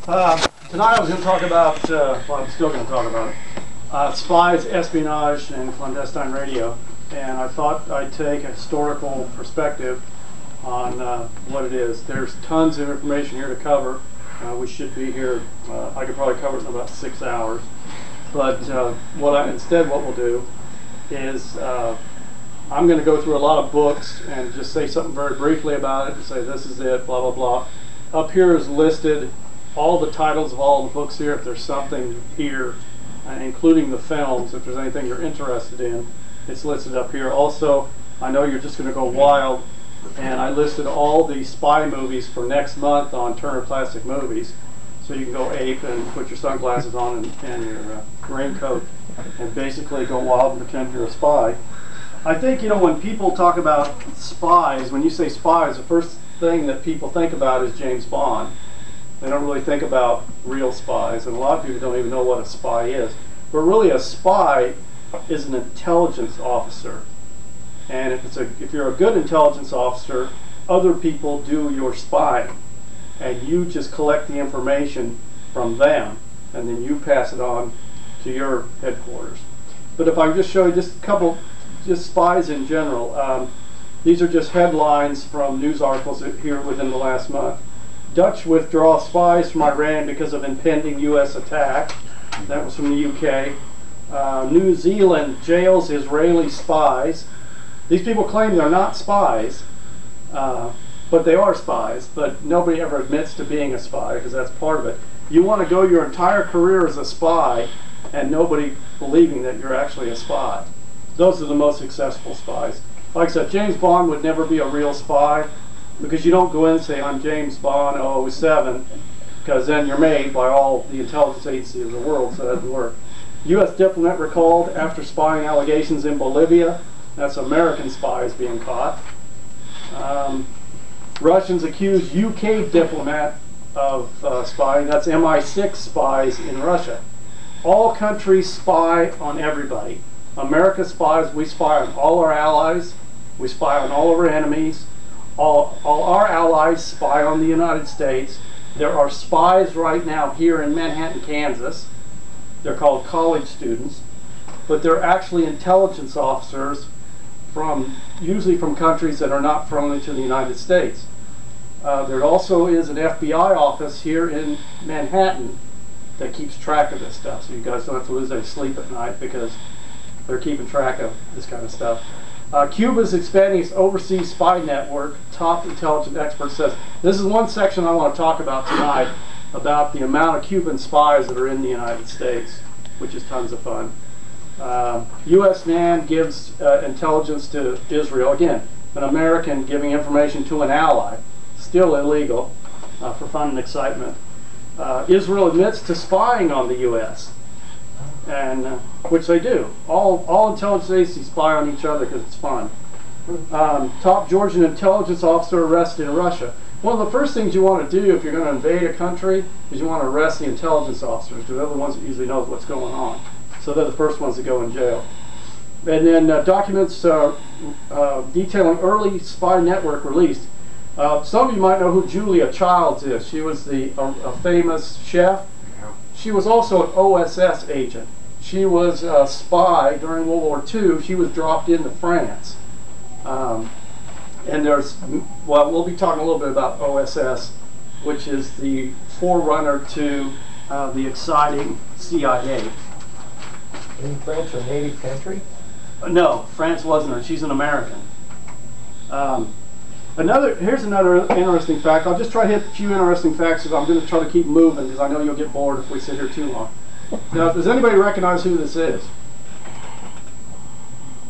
Tonight I was going to talk about, well, I'm still going to talk about it, Spies Espionage and Clandestine Radio. And I thought I'd take a historical perspective on what it is. There's tons of information here to cover. We should be here, I could probably cover it in about 6 hours. But instead what we'll do is I'm going to go through a lot of books and just say something very briefly about it and say this is it, blah, blah, blah. Up here is listed all the titles of all the books here. If there's something here, including the films, if there's anything you're interested in, it's listed up here. Also, I know you're just going to go wild, and I listed all the spy movies for next month on Turner Classic Movies, so you can go ape and put your sunglasses on and your raincoat and basically go wild and pretend you're a spy. I think, you know, when people talk about spies, when you say spies, the first thing that people think about is James Bond. They don't really think about real spies, and a lot of people don't even know what a spy is. But really, a spy is an intelligence officer. And if you're a good intelligence officer, other people do your spying. And you just collect the information from them, and then you pass it on to your headquarters. But if I can just show you just a couple, just spies in general. These are just headlines from news articles here within the last month. Dutch withdraw spies from Iran because of impending U.S. attack. That was from the UK. New Zealand jails Israeli spies. These people claim they're not spies, but they are spies, but nobody ever admits to being a spy because that's part of it. You want to go your entire career as a spy and nobody believing that you're actually a spy. Those are the most successful spies. Like I said, James Bond would never be a real spy, because you don't go in and say, I'm James Bond 007, because then you're made by all the intelligence agencies of the world, so that doesn't work. U.S. diplomat recalled after spying allegations in Bolivia. That's American spies being caught. Russians accuse UK diplomat of spying. That's MI6 spies in Russia. All countries spy on everybody. America spies. We spy on all our allies. We spy on all of our enemies. All our allies spy on the United States. There are spies right now here in Manhattan, Kansas. They're called college students, but they're actually intelligence officers usually from countries that are not friendly to the United States. There also is an FBI office here in Manhattan that keeps track of this stuff, so you guys don't have to lose any sleep at night because they're keeping track of this kind of stuff. Cuba's expanding its overseas spy network. Top intelligence expert says. This is one section I want to talk about tonight, about the amount of Cuban spies that are in the United States, which is tons of fun. U.S. man gives intelligence to Israel. Again, an American giving information to an ally. Still illegal for fun and excitement. Israel admits to spying on the U.S. and which they do. All intelligence agencies spy on each other because it's fun. Top Georgian intelligence officer arrested in Russia. One of the first things you want to do if you're going to invade a country is you want to arrest the intelligence officers, because they're the ones that usually know what's going on. So they're the first ones to go in jail. And then documents detailing early spy network released. Some of you might know who Julia Childs is. She was a famous chef. She was also an OSS agent. She was a spy during World War II. She was dropped into France. And well, we'll be talking a little bit about OSS, which is the forerunner to the exciting CIA. Isn't France a native country? No, France wasn't her. She's an American. Here's another interesting fact. I'll just try to hit a few interesting facts because I'm going to try to keep moving because I know you'll get bored if we sit here too long. Now, does anybody recognize who this is?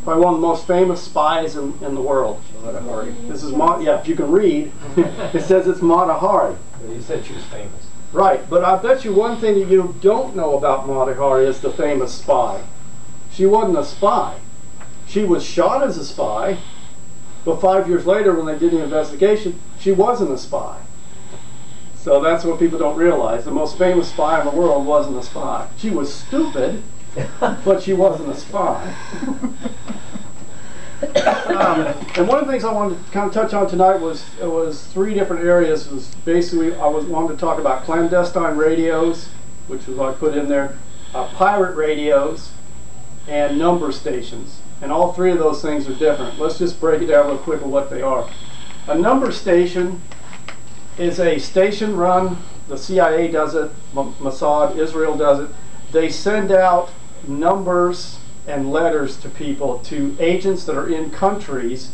Probably one of the most famous spies in the world. Mata Hari. This is yeah, if you can read, it says it's Mata Hari. You said she was famous. Right, but I bet you one thing that you don't know about Mata Hari is the famous spy. She wasn't a spy. She was shot as a spy, but 5 years later when they did the investigation, she wasn't a spy. So that's what people don't realize. The most famous spy in the world wasn't a spy. She was stupid, but she wasn't a spy. And one of the things I wanted to kind of touch on tonight was three different areas. It was basically wanted to talk about clandestine radios, which was what I put in there, pirate radios, and number stations. And all three of those things are different. Let's just break it down real quick of what they are. A number station is a station run, the CIA does it, Mossad, Israel does it. They send out numbers and letters to people, to agents that are in countries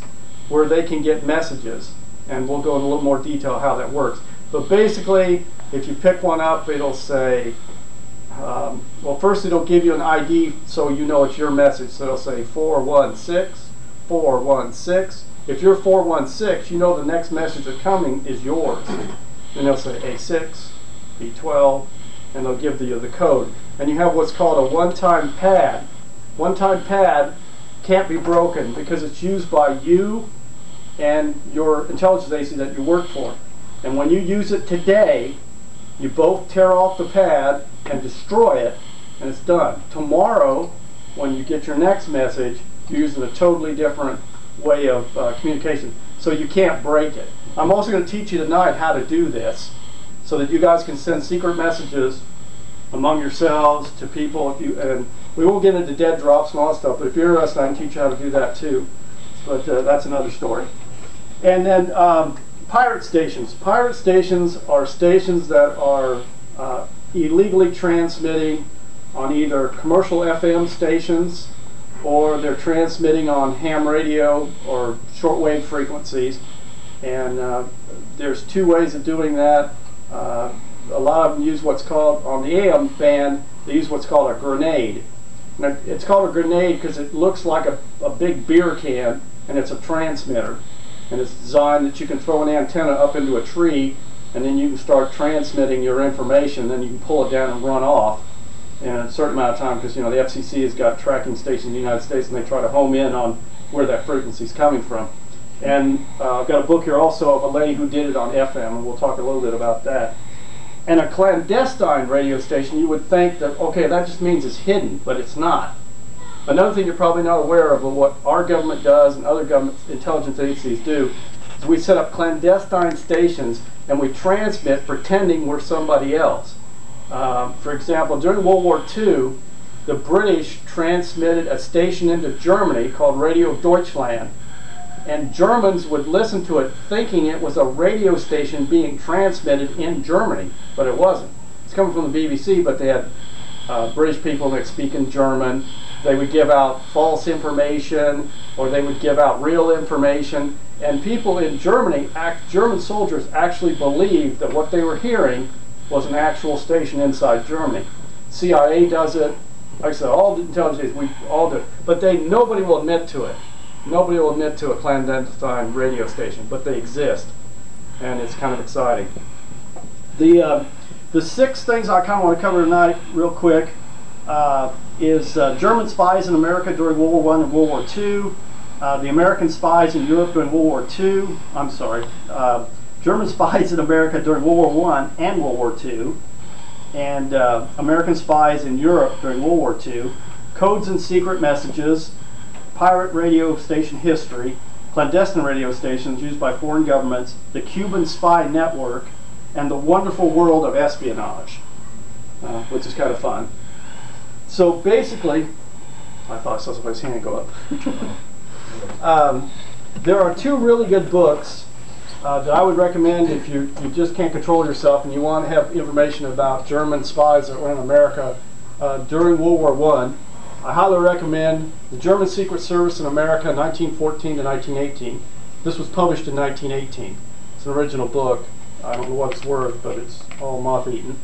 where they can get messages. And we'll go in a little more detail how that works. But basically, if you pick one up, it'll say, well, first it'll give you an ID so you know it's your message. So it'll say 416, 416. If you're 416, you know the next message that's coming is yours. And they'll say A6, B12, and they'll give you the code. And you have what's called a one-time pad. One-time pad can't be broken because it's used by you and your intelligence agency that you work for. And when you use it today, you both tear off the pad and destroy it, and it's done. Tomorrow, when you get your next message, you're using a totally different way of communication, so you can't break it. I'm also going to teach you tonight how to do this, so that you guys can send secret messages among yourselves to people. And we won't get into dead drops and all that stuff, but if you're interested, I can teach you how to do that too. But that's another story. And then pirate stations. Pirate stations are stations that are illegally transmitting on either commercial FM stations, or they're transmitting on ham radio or shortwave frequencies. And there's two ways of doing that. A lot of them use what's called, on the AM band, they use what's called a grenade. Now, it's called a grenade because it looks like a big beer can, and it's a transmitter. And it's designed that you can throw an antenna up into a tree, and then you can start transmitting your information, then you can pull it down and run off in a certain amount of time, because, you know, the FCC has got tracking stations in the United States, and they try to home in on where that frequency is coming from. And I've got a book here also of a lady who did it on FM, and we'll talk a little bit about that. And a clandestine radio station, you would think that, okay, that just means it's hidden, but it's not. Another thing you're probably not aware of what our government does and other government intelligence agencies do is we set up clandestine stations and we transmit pretending we're somebody else. For example, during World War II, the British transmitted a station into Germany called Radio Deutschland, and Germans would listen to it thinking it was a radio station being transmitted in Germany, but it wasn't. It's coming from the BBC, but they had British people that speak in German. They would give out false information, or they would give out real information, and people in Germany, German soldiers actually believed that what they were hearing was an actual station inside Germany. CIA does it. Like I said, all the intelligence, we all do it, but nobody will admit to it. Nobody will admit to a clandestine radio station, but they exist, and it's kind of exciting. The six things I kind of want to cover tonight, real quick, is German spies in America during World War I and World War II, the American spies in Europe during World War II. I'm sorry, German spies in America during World War I and World War II, and American spies in Europe during World War II, codes and secret messages, pirate radio station history, clandestine radio stations used by foreign governments, the Cuban spy network, and the wonderful world of espionage, which is kind of fun. So basically, I thought I saw somebody's hand go up. There are two really good books that I would recommend if you just can't control yourself and you want to have information about German spies that were in America during World War I. I highly recommend The German Secret Service in America, 1914 to 1918. This was published in 1918. It's an original book. I don't know what it's worth, but it's all moth-eaten.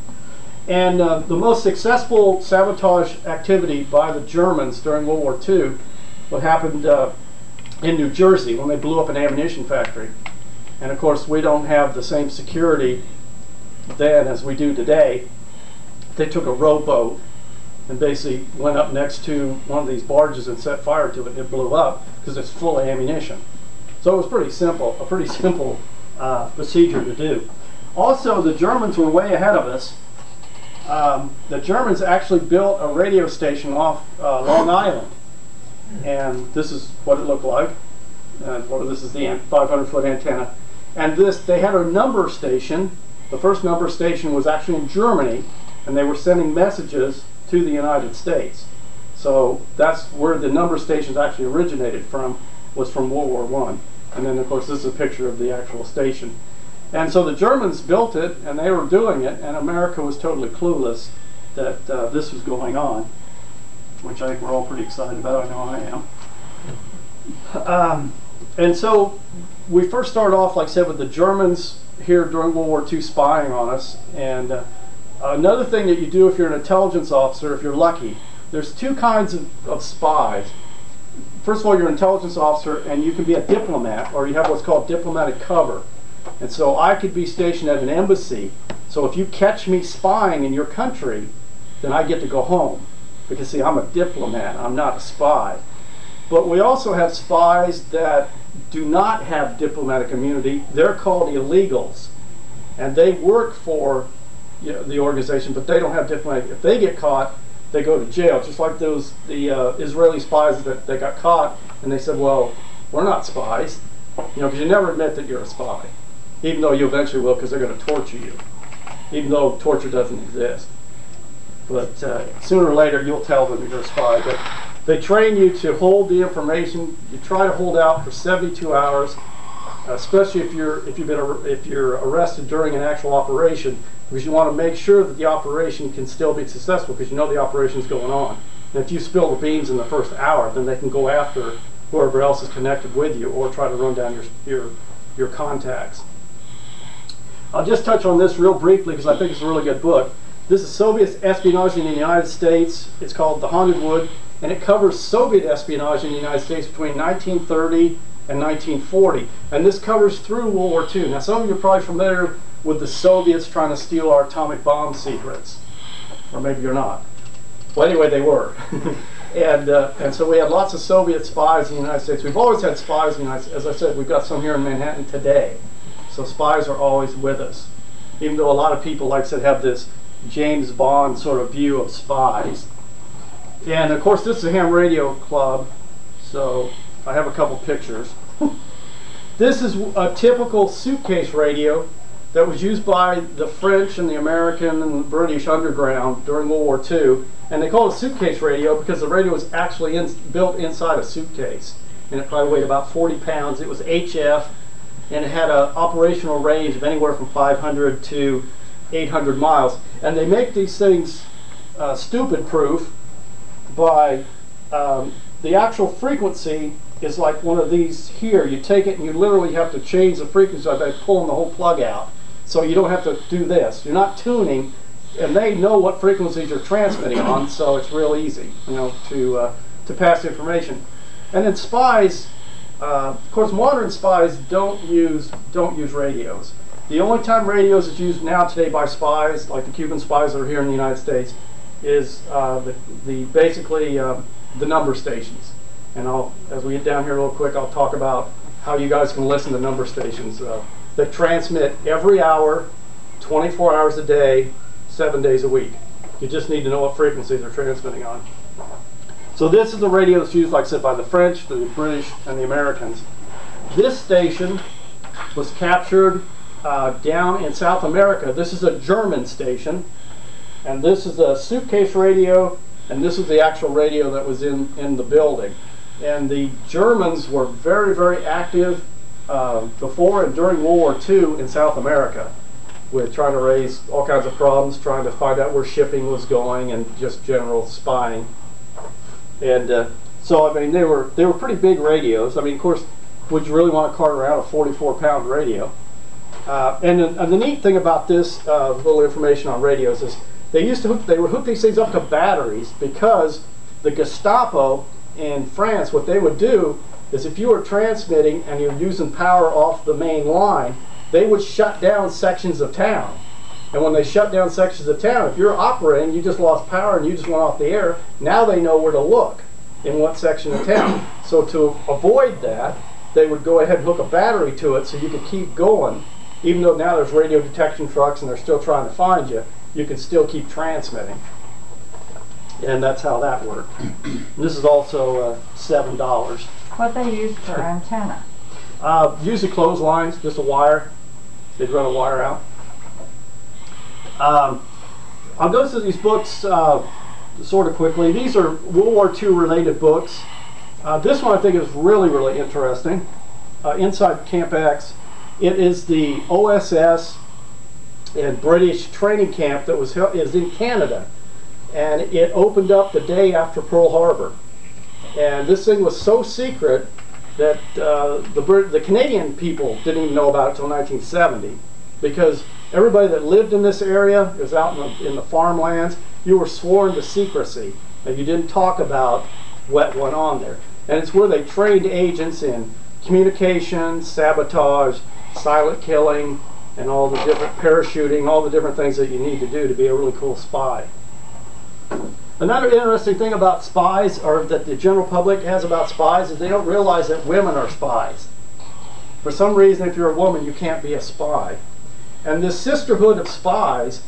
And the most successful sabotage activity by the Germans during World War II, what happened in New Jersey when they blew up an ammunition factory. And of course, we don't have the same security then as we do today. They took a rowboat and basically went up next to one of these barges and set fire to it, and it blew up because it's full of ammunition. So it was pretty simple, a pretty simple procedure to do. Also, the Germans were way ahead of us. The Germans actually built a radio station off Long Island, and this is what it looked like. this is the 500-foot antenna. And they had a number station. The first number station was actually in Germany, and they were sending messages to the United States. So that's where the number stations actually originated from, was from World War I. And then, of course, this is a picture of the actual station. And so the Germans built it, and they were doing it, and America was totally clueless that this was going on, which I think we're all pretty excited about. I know I am. And so we first started off, like I said, with the Germans here during World War II spying on us. And another thing that you do if you're an intelligence officer, if you're lucky, there's two kinds of spies. First of all, you're an intelligence officer, and you can be a diplomat, or you have what's called diplomatic cover. And so I could be stationed at an embassy. So if you catch me spying in your country, then I get to go home. Because see, I'm a diplomat, I'm not a spy. But we also have spies that do not have diplomatic immunity. They're called illegals. And they work for the organization, but they don't have diplomatic. If they get caught, they go to jail. Just like the Israeli spies that they got caught, and they said, well, we're not spies. Because you never admit that you're a spy. Even though you eventually will, because they're going to torture you. Even though torture doesn't exist. But sooner or later, you'll tell them you're a spy. But they train you to hold the information. You try to hold out for 72 hours, especially if you're arrested during an actual operation, because you want to make sure that the operation can still be successful, because you know the operation's going on. And if you spill the beans in the first hour, then they can go after whoever else is connected with you, or try to run down your contacts. I'll just touch on this real briefly because I think it's a really good book. This is Soviet espionage in the United States. It's called The Haunted Wood, and it covers Soviet espionage in the United States between 1930 and 1940. And this covers through World War II. Now, some of you are probably familiar with the Soviets trying to steal our atomic bomb secrets. Or maybe you're not. Well, anyway, they were. And so we had lots of Soviet spies in the United States. We've always had spies in the United States. As I said, we've got some here in Manhattan today. So spies are always with us. Even though a lot of people, like I said, have this James Bond sort of view of spies. And of course, this is a ham radio club, so I have a couple pictures. This is a typical suitcase radio that was used by the French and the American and the British underground during World War II. And they call it a suitcase radio because the radio was actually built inside a suitcase. And it probably weighed about 40 pounds. It was HF, and it had an operational range of anywhere from 500 to 800 miles. And they make these things stupid proof by the actual frequency is like one of these here. You take it and you literally have to change the frequency by pulling the whole plug out. So you don't have to do this. You're not tuning, and they know what frequencies you're transmitting on, so it's real easy, to pass information. And then spies, of course, modern spies don't use radios. The only time radios is used now today by spies, like the Cuban spies that are here in the United States, is basically the number stations. And as we get down here real quick, I'll talk about how you guys can listen to number stations that transmit every hour, 24 hours a day, 7 days a week. You just need to know what frequencies they're transmitting on. So this is the radio that's used, like I said, by the French, the British, and the Americans. This station was captured down in South America. This is a German station, and this is a suitcase radio, and this is the actual radio that was in the building. And the Germans were very, very active before and during World War II in South America, with trying to raise all kinds of problems, trying to find out where shipping was going, and just general spying. And so, I mean, they were pretty big radios. I mean, of course, would you really want to cart around a 44-pound radio? And the neat thing about this little information on radios is they would hook these things up to batteries, because the Gestapo in France, what they would do is if you were transmitting and you're using power off the main line, they would shut down sections of town. And when they shut down sections of town, if you're operating, you just lost power and you just went off the air, now they know where to look in what section of town. So to avoid that, they would go ahead and hook a battery to it so you could keep going. Even though now there's radio detection trucks and they're still trying to find you, you can still keep transmitting. And that's how that worked. This is also $7. What they used for antenna? Usually clotheslines, just a wire. They'd run a wire out. I'll go through these books sort of quickly. These are World War II related books. This one I think is really, really interesting. Inside Camp X. It is the OSS and British training camp that is in Canada. And it opened up the day after Pearl Harbor. And this thing was so secret that the Canadian people didn't even know about it until 1970, because everybody that lived in this area is out in the farmlands. You were sworn to secrecy, and you didn't talk about what went on there. And it's where they trained agents in communication, sabotage, silent killing, and all the different parachuting, all the different things that you need to do to be a really cool spy. Another interesting thing about spies, or that the general public has about spies, is they don't realize that women are spies. For some reason, if you're a woman, you can't be a spy. And this Sisterhood of Spies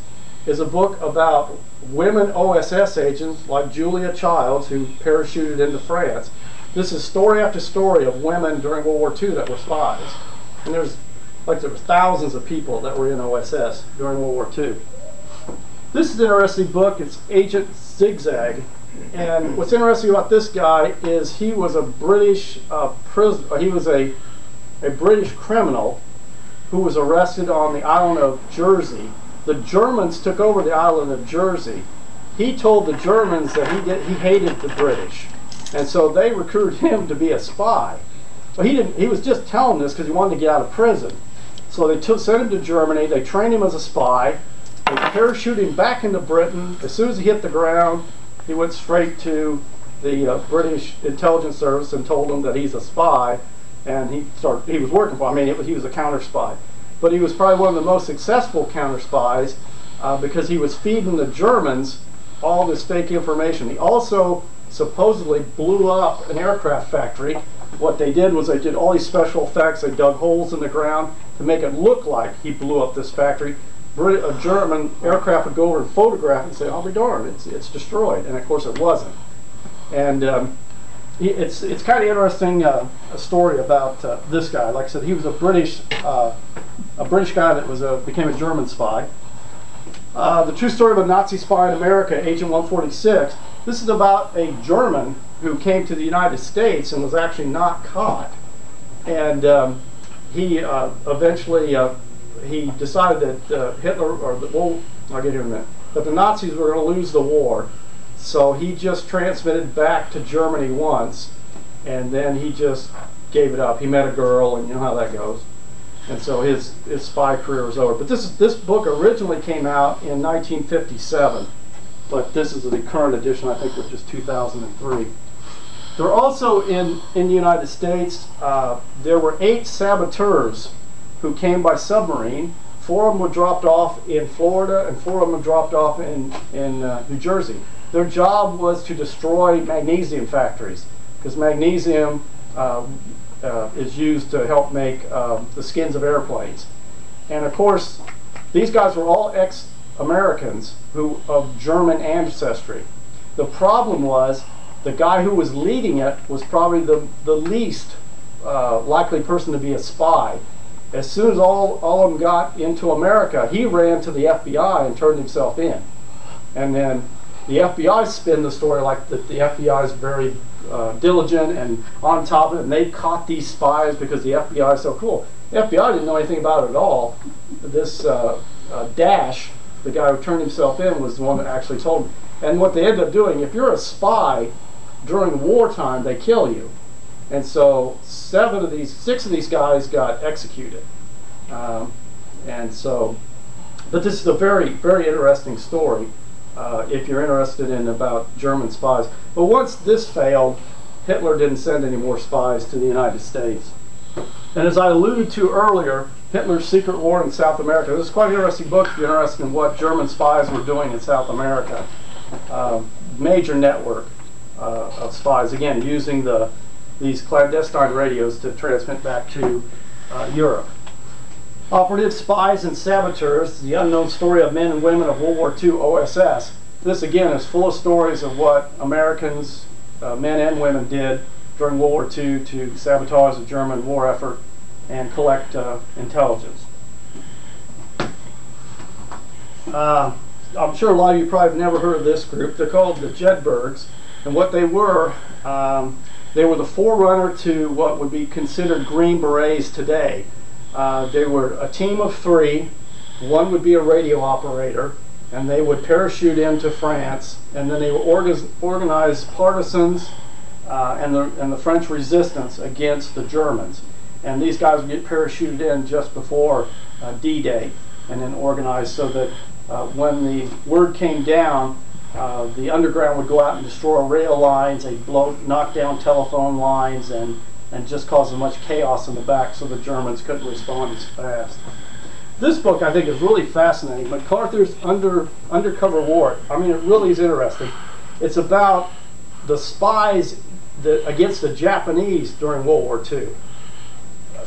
is a book about women OSS agents like Julia Childs, who parachuted into France. This is story after story of women during World War II that were spies. And there were thousands of people that were in OSS during World War II. This is an interesting book. It's Agent Zigzag. And what's interesting about this guy is he was a British he was a British criminal who was arrested on the island of Jersey. The Germans took over the island of Jersey. He told the Germans that he hated the British, and so they recruited him to be a spy. But he was just telling this because he wanted to get out of prison. So they sent him to Germany. They trained him as a spy. They parachuted him back into Britain. As soon as he hit the ground, he went straight to the British intelligence service and told them that he's a spy. And he was working for, he was a counter spy. But he was probably one of the most successful counter spies because he was feeding the Germans all this fake information. He also supposedly blew up an aircraft factory. What they did was they did all these special effects. They dug holes in the ground to make it look like he blew up this factory. A German aircraft would go over and photograph it and say, "I'll be darned, it's destroyed." And of course it wasn't. And it's kind of interesting a story about this guy. Like I said, he was a British guy that became a German spy. The true story of a Nazi spy in America, Agent 146. This is about a German who came to the United States and was actually not caught. And he eventually he decided that Hitler, I'll get here in a minute, that the Nazis were going to lose the war. So he just transmitted back to Germany once, and then he just gave it up. He met a girl, and you know how that goes. And so his spy career was over. But this book originally came out in 1957, but this is the current edition, I think, which is 2003. There are also in the United States, there were 8 saboteurs who came by submarine. 4 of them were dropped off in Florida, and 4 of them were dropped off in New Jersey. Their job was to destroy magnesium factories, because magnesium is used to help make the skins of airplanes. And of course, these guys were all ex-Americans of German ancestry. The problem was the guy who was leading it was probably the least likely person to be a spy. As soon as all of them got into America, he ran to the FBI and turned himself in. And then the FBI spin the story like that the FBI is very diligent and on top of it, and they caught these spies because the FBI is so cool. The FBI didn't know anything about it at all. This Dash, the guy who turned himself in, was the one that actually told them. And what they ended up doing, if you're a spy during wartime, they kill you. And so 6 of these guys got executed. But this is a very, very interesting story if you're interested in about German spies. But once this failed, Hitler didn't send any more spies to the United States. And as I alluded to earlier, Hitler's Secret War in South America. This is quite an interesting book if you're interested in what German spies were doing in South America. Major network of spies, again, using these clandestine radios to transmit back to Europe. Operative Spies and Saboteurs, the unknown story of men and women of World War II OSS. This again is full of stories of what Americans, men and women, did during World War II to sabotage the German war effort and collect intelligence. I'm sure a lot of you probably have never heard of this group. They're called the Jedburghs, and what they were the forerunner to what would be considered Green Berets today. They were a team of 3. One would be a radio operator, and they would parachute into France, and then they would organize partisans and the French resistance against the Germans. And these guys would get parachuted in just before D-Day, and then organized so that when the word came down, the underground would go out and destroy rail lines, they'd knock down telephone lines, and just cause as much chaos in the back so the Germans couldn't respond as fast. This book, I think, is really fascinating. MacArthur's Undercover War, I mean, it really is interesting. It's about the spies against the Japanese during World War II.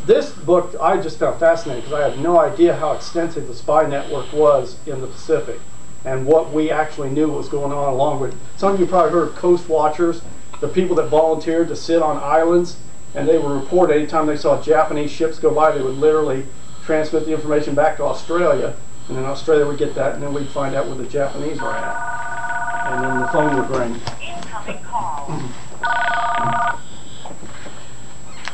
This book I just found fascinating because I had no idea how extensive the spy network was in the Pacific and what we actually knew was going on along with. Some of you probably heard of Coast Watchers, the people that volunteered to sit on islands, and they would report anytime they saw Japanese ships go by, they would literally transmit the information back to Australia, and then Australia would get that, and then we'd find out where the Japanese were at. And then the phone would ring. Incoming call.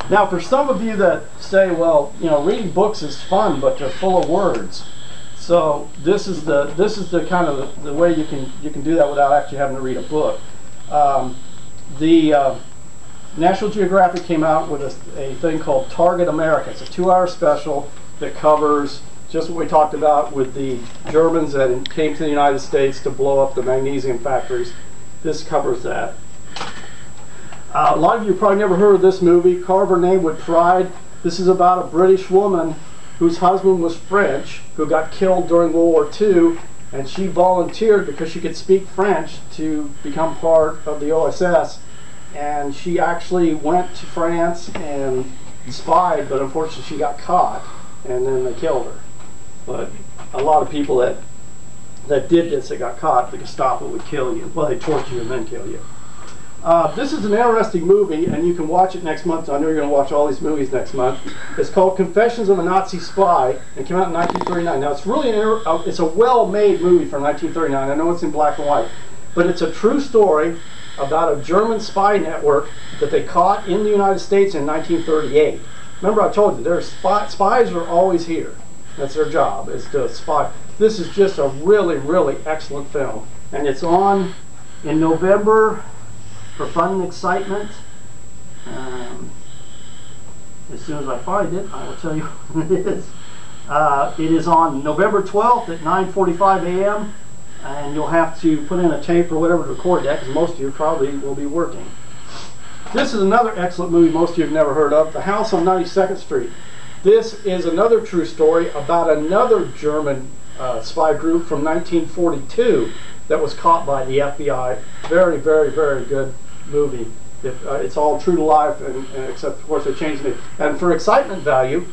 Now, for some of you that say, well, you know, reading books is fun, but they're full of words. So this is the kind of the way you can do that without actually having to read a book. National Geographic came out with a thing called Target America. It's a 2-hour special that covers just what we talked about with the Germans that came to the United States to blow up the magnesium factories. This covers that. A lot of you probably never heard of this movie, Carve Her Name with Pride. This is about a British woman whose husband was French, who got killed during World War II, and she volunteered because she could speak French to become part of the OSS. And she actually went to France and spied, but unfortunately she got caught, and then they killed her. But a lot of people that did this, that got caught, the Gestapo would kill you. Well, they torture you and then kill you. This is an interesting movie, and you can watch it next month. I know you're going to watch all these movies next month. It's called Confessions of a Nazi Spy. It came out in 1939. Now, it's really it's a well-made movie from 1939. I know it's in black and white, but it's a true story about a German spy network that they caught in the United States in 1938. Remember, I told you, spies are always here. That's their job, is to spy. This is just a really, really excellent film, and it's on in November. For fun and excitement, as soon as I find it, I will tell you what it is. It is on November 12th at 9:45 a.m. and you'll have to put in a tape or whatever to record that, because most of you probably will be working. This is another excellent movie most of you have never heard of, The House on 92nd Street. This is another true story about another German spy group from 1942 that was caught by the FBI. Very, very, very good movie. It's all true to life, and except of course they changed it. And for excitement value,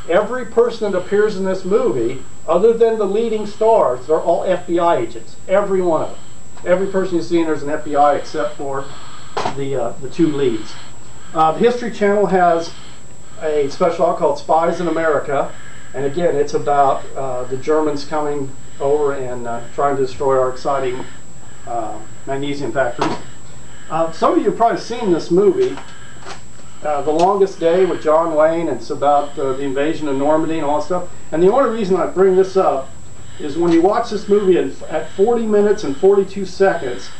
every person that appears in this movie, other than the leading stars, they're all FBI agents. Every one of them. Every person you see in there is an FBI except for the 2 leads. The History Channel has a special called Spies in America, and again, it's about the Germans coming over and trying to destroy our exciting magnesium factories. Some of you have probably seen this movie, The Longest Day with John Wayne. It's about the invasion of Normandy and all that stuff. And the only reason I bring this up is when you watch this movie at 40 minutes and 42 seconds,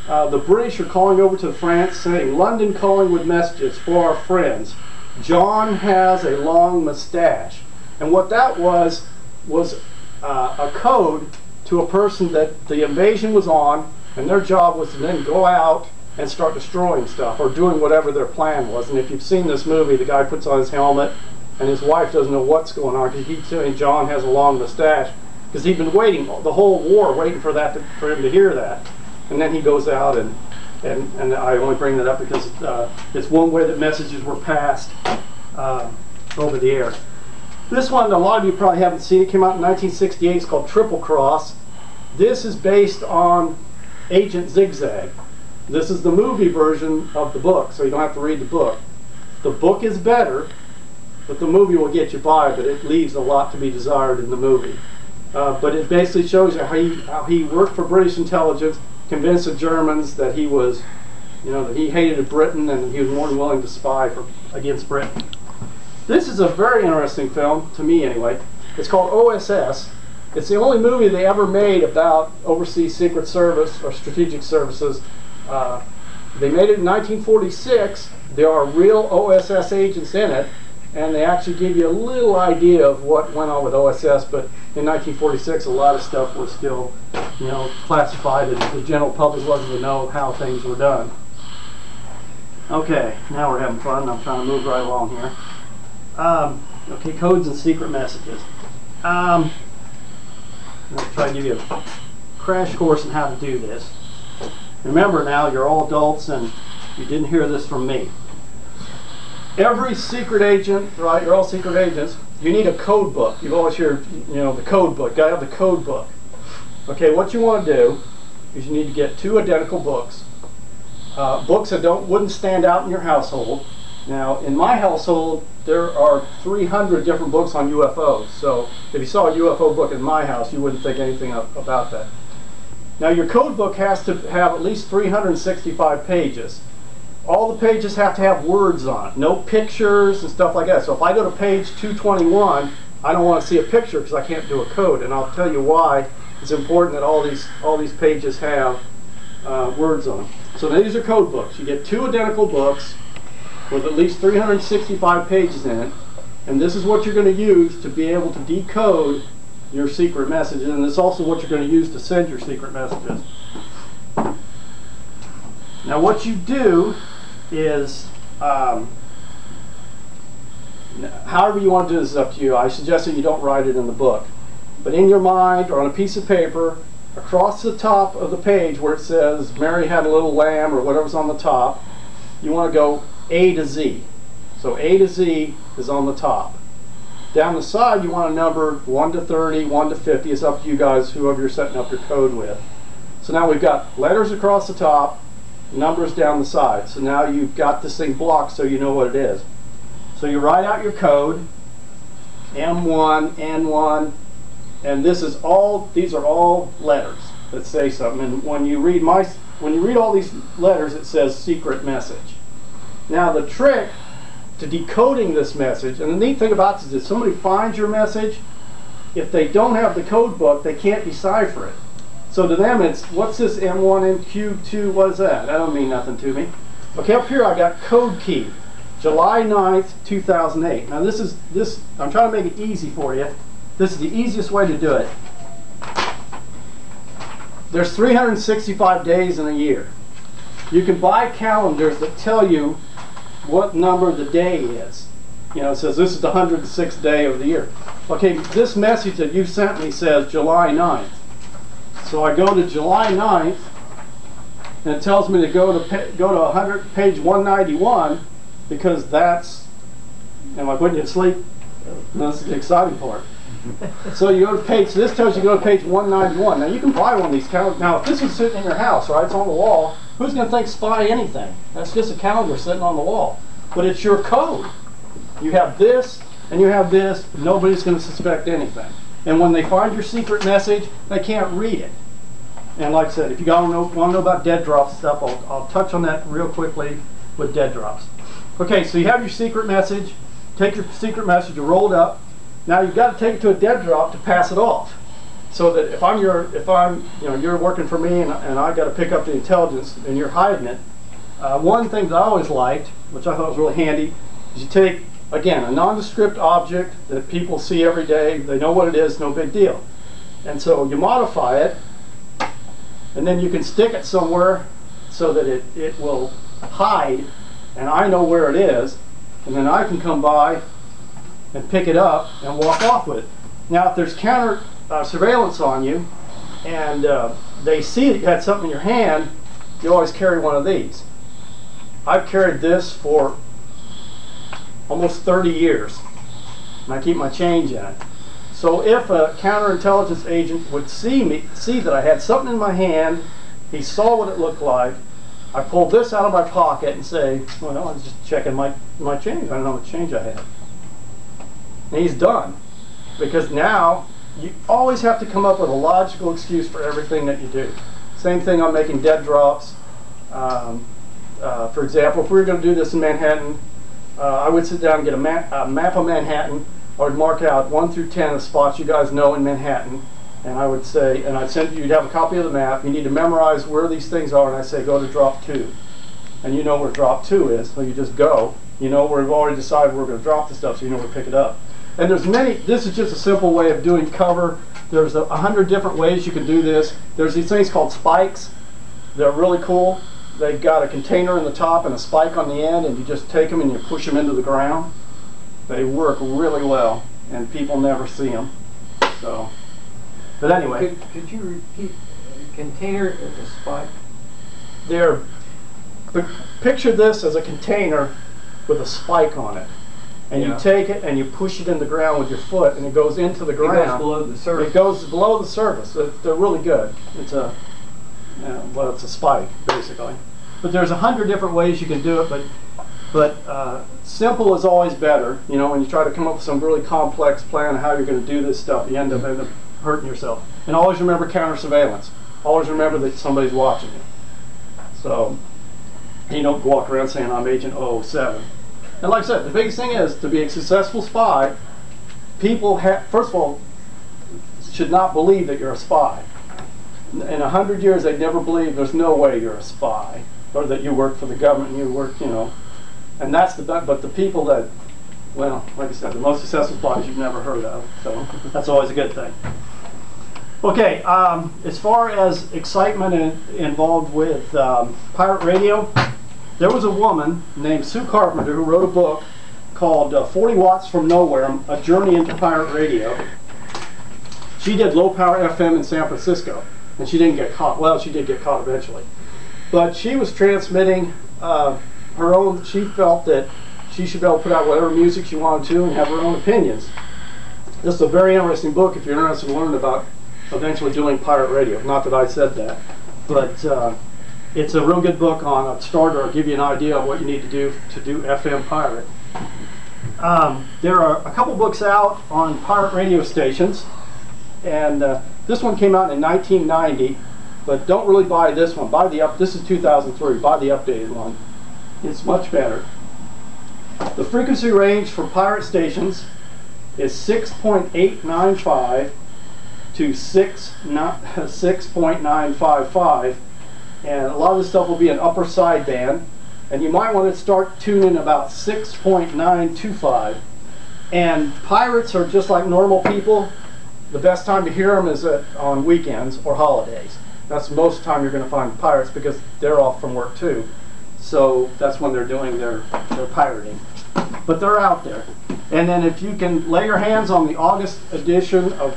the British are calling over to France saying, "London calling with messages for our friends. John has a long mustache." And what that was a code to a person that the invasion was on, and their job was to then go out and start destroying stuff or doing whatever their plan was. And if you've seen this movie, the guy puts on his helmet and his wife doesn't know what's going on because he keeps saying John has a long mustache, because he'd been waiting the whole war, waiting for him to hear that. And then he goes out, and I only bring that up because it's one way that messages were passed over the air. This one, a lot of you probably haven't seen. It came out in 1968. It's called Triple Cross. This is based on Agent Zigzag. This is the movie version of the book, so you don't have to read the book. The book is better, but the movie will get you by, but it leaves a lot to be desired in the movie. But it basically shows you how he worked for British intelligence, convinced the Germans that he was, that he hated Britain and he was more than willing to spy against Britain. This is a very interesting film, to me anyway. It's called OSS. It's the only movie they ever made about overseas secret service or strategic services. They made it in 1946. There are real OSS agents in it, and they actually give you a little idea of what went on with OSS, but in 1946 a lot of stuff was still classified, and the general public wasn't to know how things were done. Okay, now we're having fun. I'm trying to move right along here. Okay, codes and secret messages. I'm going to try to give you a crash course on how to do this. Remember now, you're all adults and you didn't hear this from me. Every secret agent, right, you're all secret agents, you need a code book. You've always heard, the code book. Gotta have the code book. Okay, what you want to do is you need to get 2 identical books. Books that wouldn't stand out in your household. Now, in my household, there are 300 different books on UFOs. So if you saw a UFO book in my house, you wouldn't think anything about that. Now, your code book has to have at least 365 pages. All the pages have to have words on it, no pictures and stuff like that. So if I go to page 221, I don't want to see a picture because I can't do a code. And I'll tell you why it's important that all these pages have words on them. So these are code books. You get 2 identical books with at least 365 pages in it, and this is what you're going to use to be able to decode your secret messages, and it's also what you're going to use to send your secret messages. Now what you do is, however you want to do this is up to you. I suggest that you don't write it in the book, but in your mind or on a piece of paper, across the top of the page where it says Mary had a little lamb or whatever's on the top, you want to go A to Z. So A to Z is on the top. Down the side you want to number 1 to 30, 1 to 50. It's up to you guys, whoever you're setting up your code with. So now we've got letters across the top, numbers down the side. So now you've got this thing blocked so you know what it is. So you write out your code, M1, N1, and these are all letters that say something. And when you read all these letters, it says secret message. Now the trick to decoding this message, and the neat thing about this is if somebody finds your message, if they don't have the code book, they can't decipher it. So to them it's, what's this M1 NQ2, what is that? That don't mean nothing to me. Okay, up here I got code key, July 9th, 2008. Now I'm trying to make it easy for you. This is the easiest way to do it. There's 365 days in a year. You can buy calendars that tell you what number the day is. It says this is the 106th day of the year. Okay, this message that you sent me says July 9th. So I go to July 9th, and it tells me to go to page 191, because that's, am I putting you to sleep? No, this is the exciting part. So you go to this tells you to go to page 191. Now you can buy one of these calendars. Now if this was sitting in your house, right, it's on the wall, who's going to think spy anything? That's just a calendar sitting on the wall. But it's your code. You have this and you have this, nobody's going to suspect anything. And when they find your secret message, they can't read it. And like I said, if you want to know about dead drops stuff, I'll touch on that real quickly with dead drops. Okay, so you have your secret message. Take your secret message, you roll it up. Now you've got to take it to a dead drop to pass it off. So that if you're working for me and I got to pick up the intelligence and you're hiding it, one thing that I always liked, which I thought was really handy, is you take, again, a nondescript object that people see every day. They know what it is, no big deal. And so you modify it, and then you can stick it somewhere so that it will hide, and I know where it is, and then I can come by and pick it up and walk off with it. Now if there's counter surveillance on you and they see that you had something in your hand, you always carry one of these. I've carried this for almost 30 years and I keep my change in it. So if a counterintelligence agent would see that I had something in my hand, he saw what it looked like, I pull this out of my pocket and say, well, I was just checking my change. I don't know what change I had. And he's done. Because now, you always have to come up with a logical excuse for everything that you do. Same thing on making dead drops. For example, if we were going to do this in Manhattan, I would sit down and get a map of Manhattan. I would mark out 1 through 10 the spots you guys know in Manhattan. And I would say, and I'd send you'd have a copy of the map. You need to memorize where these things are, and I say go to drop 2. And you know where drop 2 is, so you just go. You know where we've already decided we're going to drop the stuff, so you know where to pick it up. And there's many, this is just a simple way of doing cover. There's 100 different ways you can do this. There's these things called spikes. They're really cool. They've got a container in the top and a spike on the end, and you just take them and you push them into the ground. They work really well, and people never see them. So. But anyway, could you repeat container and a spike? Picture this as a container with a spike on it, and you take it and you push it in the ground with your foot, and it goes into the ground. It goes below the surface. It goes below the surface. They're really good. It's a well, it's a spike basically. But there's 100 different ways you can do it, but simple is always better. You know, when you try to come up with some really complex plan of how you're going to do this stuff, you end up hurting yourself. And always remember counter surveillance. Always remember that somebody's watching you. So you don't walk around saying I'm Agent 007. And like I said, the biggest thing is to be a successful spy, people first of all should not believe that you're a spy. In 100 years they'd never believe there's no way you're a spy, or that you work for the government, you work, you know. And that's but the people that, well, like I said, the most successful spies you've never heard of. So that's always a good thing. Okay, as far as excitement involved with pirate radio, there was a woman named Sue Carpenter who wrote a book called 40 Watts from Nowhere, A Journey into Pirate Radio. She did low power FM in San Francisco, and she didn't get caught. Well, she did get caught eventually. But she was transmitting her own, she felt that she should be able to put out whatever music she wanted to and have her own opinions. This is a very interesting book if you're interested in learning about eventually doing pirate radio. Not that I said that, but it's a real good book on a starter. I'll give you an idea of what you need to do FM pirate. There are a couple books out on pirate radio stations, and this one came out in 1990, but don't really buy this one. Buy this is 2003. Buy the updated one. It's much better. The frequency range for pirate stations is 6.895 to 6.955, and a lot of this stuff will be an upper sideband, and you might want to start tuning about 6.925. And pirates are just like normal people. The best time to hear them is on weekends or holidays. That's most of the time you're going to find pirates, because they're off from work too. So that's when they're doing their pirating. But they're out there. And then if you can lay your hands on the August edition of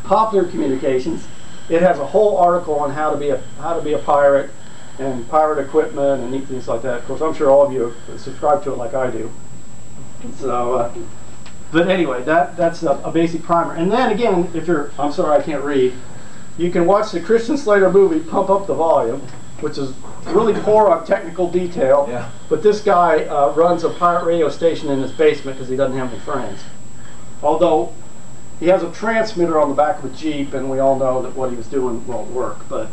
Popular Communications, it has a whole article on how to be a pirate and pirate equipment and neat things like that. Of course, I'm sure all of you subscribe to it like I do. So, but anyway, that's a basic primer. And then again, if you're, I'm sorry I can't read, you can watch the Christian Slater movie, Pump Up the Volume, which is really poor on technical detail. Yeah. But this guy runs a pirate radio station in his basement because he doesn't have any friends. Although he has a transmitter on the back of a Jeep, and we all know that what he was doing won't work. But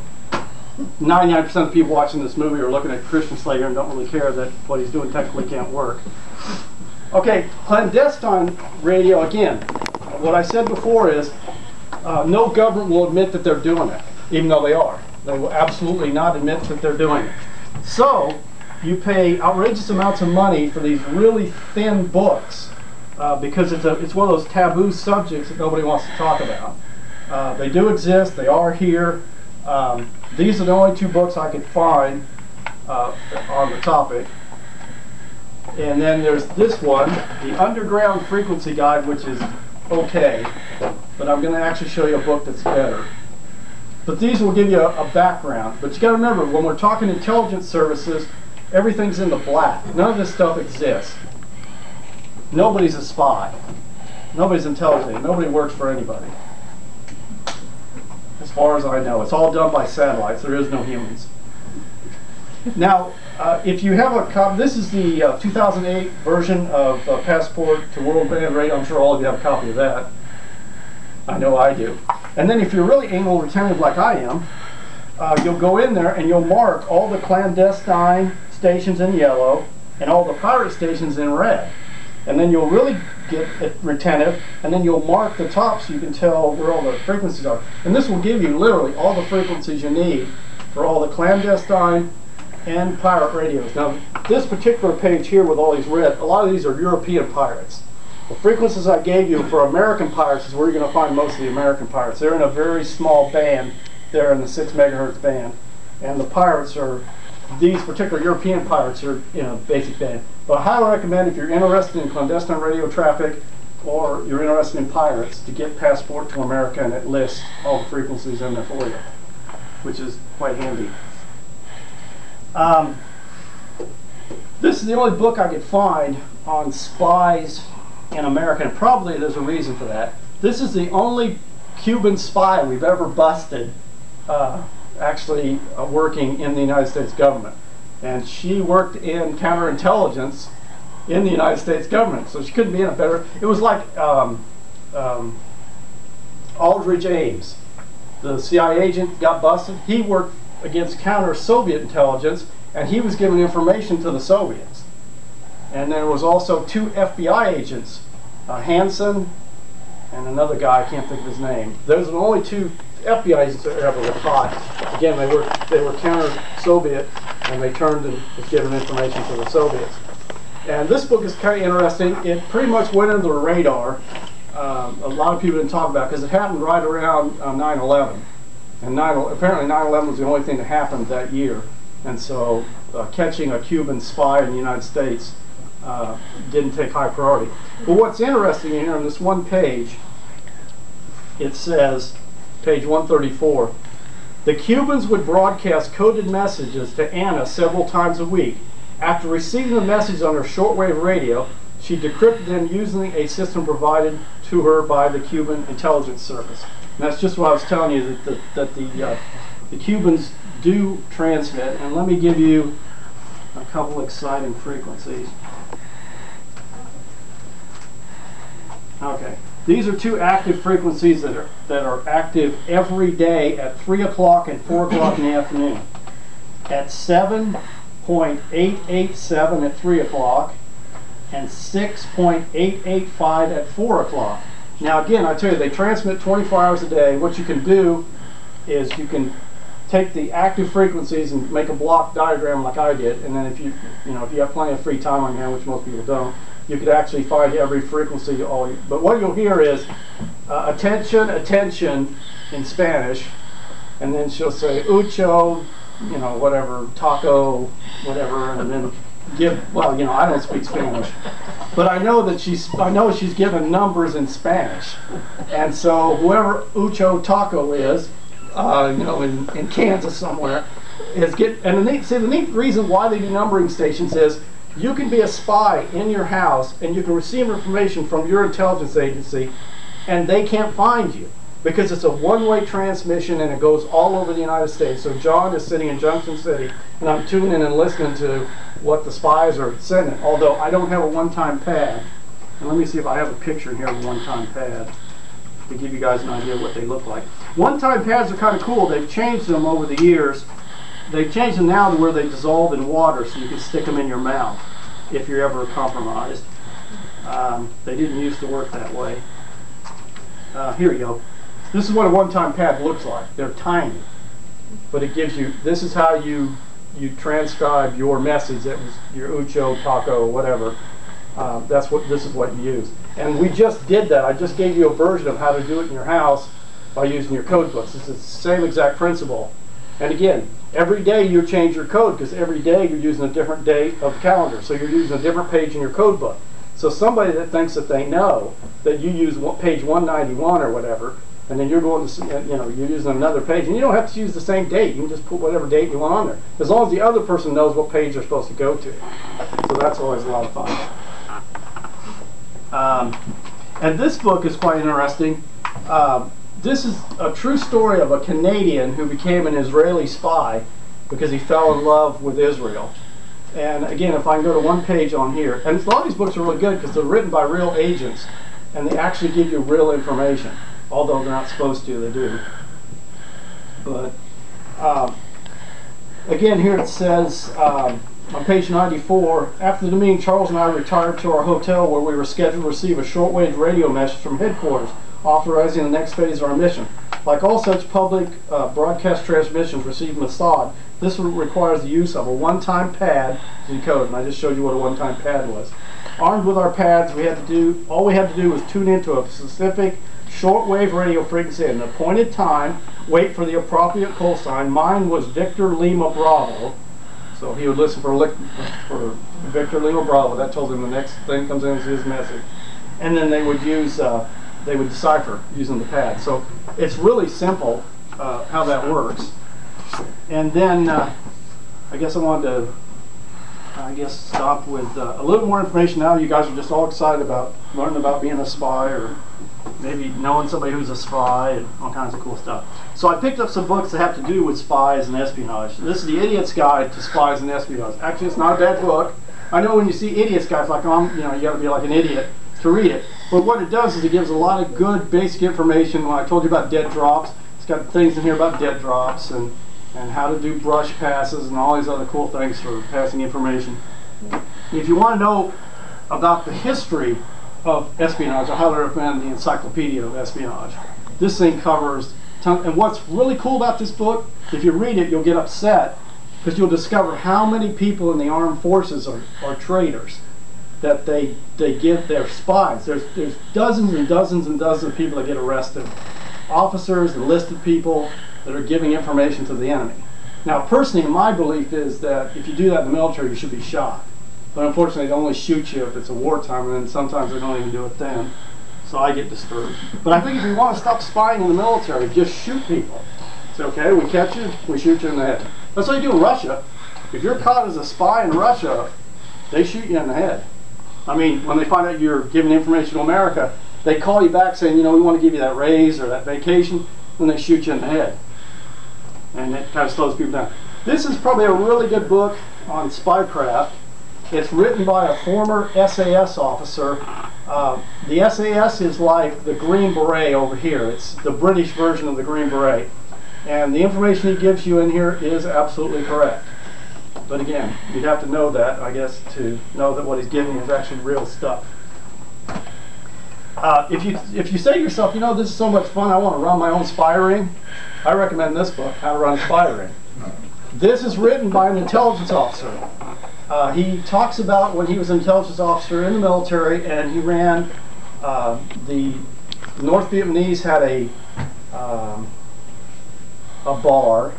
99% of the people watching this movie are looking at Christian Slater and don't really care that what he's doing technically can't work. Okay, clandestine radio, again, what I said before is no government will admit that they're doing it, even though they are. They will absolutely not admit that they're doing it. So you pay outrageous amounts of money for these really thin books because it's one of those taboo subjects that nobody wants to talk about. They do exist. They are here. These are the only two books I could find on the topic. And then there's this one, the Underground Frequency Guide, which is okay, but I'm going to actually show you a book that's better. But these will give you a background. But you got to remember, when we're talking intelligence services, everything's in the black. None of this stuff exists. Nobody's a spy. Nobody's intelligent. Nobody works for anybody. as far as I know. It's all done by satellites. There is no humans. Now, if you have a copy, this is the 2008 version of Passport to World Band Radio. I'm sure all of you have a copy of that. I know I do. And then if you're really anal retentive like I am, you'll go in there and you'll mark all the clandestine stations in yellow and all the pirate stations in red. And then you'll really get retentive, and then you'll mark the top so you can tell where all the frequencies are. And this will give you literally all the frequencies you need for all the clandestine and pirate radios. Now, this particular page here with all these red, a lot of these are European pirates. The frequencies I gave you for American pirates is where you're going to find most of the American pirates. They're in a very small band. They're in the 6 megahertz band. And the pirates are, these particular European pirates are in a basic band. But I highly recommend, if you're interested in clandestine radio traffic or you're interested in pirates, to get Passport to America, and it lists all the frequencies in there for you, which is quite handy. This is the only book I could find on spies in America, and probably there's a reason for that. This is the only Cuban spy we've ever busted actually working in the United States government. And she worked in counterintelligence in the United States government, so she couldn't be in a better... It was like Aldrich Ames, the CIA agent, got busted. He worked against counter-Soviet intelligence, and he was giving information to the Soviets. And there was also 2 FBI agents, Hansen and another guy, I can't think of his name. Those are the only 2 FBI agents that ever were caught. Again, they were counter-Soviet, and they turned and was giving information to the Soviets. And this book is kind of interesting. It pretty much went under the radar. A lot of people didn't talk about it because it happened right around 9/11. And apparently 9/11 was the only thing that happened that year. And so catching a Cuban spy in the United States didn't take high priority. But what's interesting here on this one page, it says, page 134, the Cubans would broadcast coded messages to Anna several times a week. After receiving the message on her shortwave radio, she decrypted them using a system provided to her by the Cuban intelligence service. And that's just what I was telling you, that the Cubans do transmit. And let me give you a couple exciting frequencies. Okay, these are 2 active frequencies that are active every day at 3 o'clock and 4 o'clock in the afternoon. At 7.887 at 3 o'clock and 6.885 at 4 o'clock. Now again, I tell you, they transmit 24 hours a day. What you can do is you can take the active frequencies and make a block diagram like I did, and then if you have plenty of free time on hand, which most people don't, you could actually find every frequency. But what you'll hear is attention, attention in Spanish, and then she'll say ucho, whatever, taco, whatever, and then I don't speak Spanish, but I know that she's given numbers in Spanish, and so whoever ucho taco is, in Kansas somewhere, is and the neat reason why they do numbering stations is you can be a spy in your house and you can receive information from your intelligence agency and they can't find you because it's a one-way transmission and it goes all over the United States. So John is sitting in Junction City and I'm tuning in and listening to what the spies are sending, although I don't have a one-time pad. And let me see if I have a picture here of a one-time pad to give you guys an idea of what they look like. One-time pads are kind of cool. They've changed them over the years. They've changed them now to where they dissolve in water so you can stick them in your mouth if you're ever compromised. They didn't used to work that way. Here you go. This is what a one-time pad looks like. They're tiny, but it gives you, this is how you transcribe your message. That was your ucho, taco, whatever. This is what you use. And we just did that. I just gave you a version of how to do it in your house by using your code books. It's the same exact principle. And again, every day you change your code because every day you're using a different day of the calendar. So you're using a different page in your code book. So somebody that thinks that they know that you use page 191 or whatever, and then you're going to, you're using another page, and you don't have to use the same date. You can just put whatever date you want on there, as long as the other person knows what page they're supposed to go to. So that's always a lot of fun. And this book is quite interesting. this is a true story of a Canadian who became an Israeli spy because he fell in love with Israel. And again, if I can go to one page on here, and a lot of these books are really good because they're written by real agents and they actually give you real information, although they're not supposed to, they do. But again, here it says on page 94, after the meeting, Charles and I retired to our hotel where we were scheduled to receive a shortwave radio message from headquarters authorizing the next phase of our mission. Like all such public broadcast transmissions received from Mossad, this requires the use of a one-time pad to decode, and I just showed you what a one-time pad was. Armed with our pads, all we had to do was tune into a specific shortwave radio frequency at an appointed time, wait for the appropriate call sign. Mine was Victor Lima Bravo, so he would listen for Victor Lima Bravo. That told him the next thing comes in is his message, and then they would use they would decipher using the pad. So it's really simple how that works. And then I guess I wanted to stop with a little more information now. You guys are just all excited about learning about being a spy or maybe knowing somebody who's a spy and all kinds of cool stuff. So I picked up some books that have to do with spies and espionage. This is the Idiot's Guide to Spies and Espionage. Actually, it's not a bad book. I know when you see Idiot's Guide, it's like, oh, you got to be like an idiot to read it. But what it does is it gives a lot of good basic information. When I told you about dead drops, it's got things in here about dead drops and how to do brush passes and all these other cool things for passing information. If you want to know about the history of espionage, I highly recommend the Encyclopedia of Espionage. This thing covers tons, and what's really cool about this book, if you read it, you'll get upset because you'll discover how many people in the armed forces are traitors, that they give their spies. There's dozens and dozens and dozens of people that get arrested. Officers, enlisted people that are giving information to the enemy. Now, personally, my belief is that if you do that in the military, you should be shot. But unfortunately, they only shoot you if it's a wartime, and then sometimes they don't even do it then. So I get disturbed. But I think if you want to stop spying in the military, just shoot people. Say, okay, we catch you, we shoot you in the head. That's what you do in Russia. If you're caught as a spy in Russia, they shoot you in the head. I mean, when they find out you're giving information to America, they call you back saying, we want to give you that raise or that vacation, and they shoot you in the head. And it kind of slows people down. This is probably a really good book on spycraft. It's written by a former SAS officer. The SAS is like the Green Beret over here. It's the British version of the Green Beret. And the information he gives you in here is absolutely correct. But again, you'd have to know that, I guess, to know that what he's giving you is actually real stuff. If you say to yourself, this is so much fun, I want to run my own spy ring, I recommend this book, How to Run a Spy Ring. This is written by an intelligence officer. He talks about when he was an intelligence officer in the military, and he ran the North Vietnamese had a bar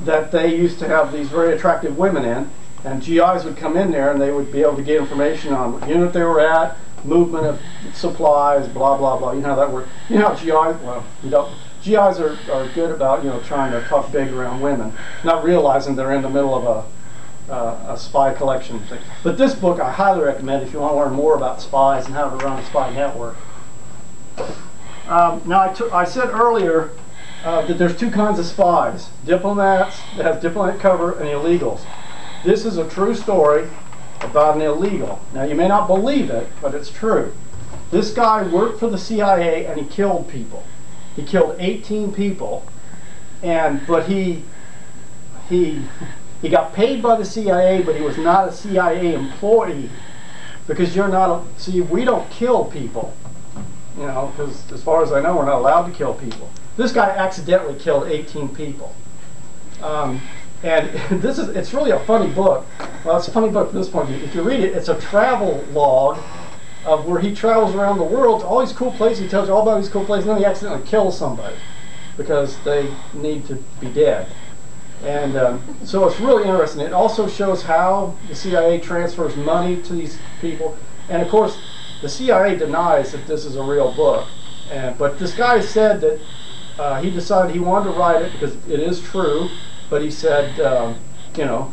that they used to have these very attractive women in, and GIs would come in there and they would be able to get information on what unit they were at, movement of supplies, blah blah blah. You know how that works. You know how GIs, well, you don't. GIs are good about trying to talk big around women, not realizing they're in the middle of a spy collection thing. But this book I highly recommend if you want to learn more about spies and how to run a spy network. Now I said earlier that there's two kinds of spies: diplomats that have diplomatic cover and illegals. This is a true story about an illegal. Now you may not believe it, but it's true. This guy worked for the CIA and he killed people. He killed 18 people, but he got paid by the CIA, but he was not a CIA employee, because we don't kill people, because as far as I know, we're not allowed to kill people. This guy accidentally killed 18 people. And it's really a funny book. Well, it's a funny book from this point of view. If you read it, it's a travel log of where he travels around the world to all these cool places. He tells you all about these cool places, and then he accidentally kills somebody because they need to be dead. And so it's really interesting. It also shows how the CIA transfers money to these people. And of course, the CIA denies that this is a real book. But this guy said that he decided he wanted to write it because it is true. But he said,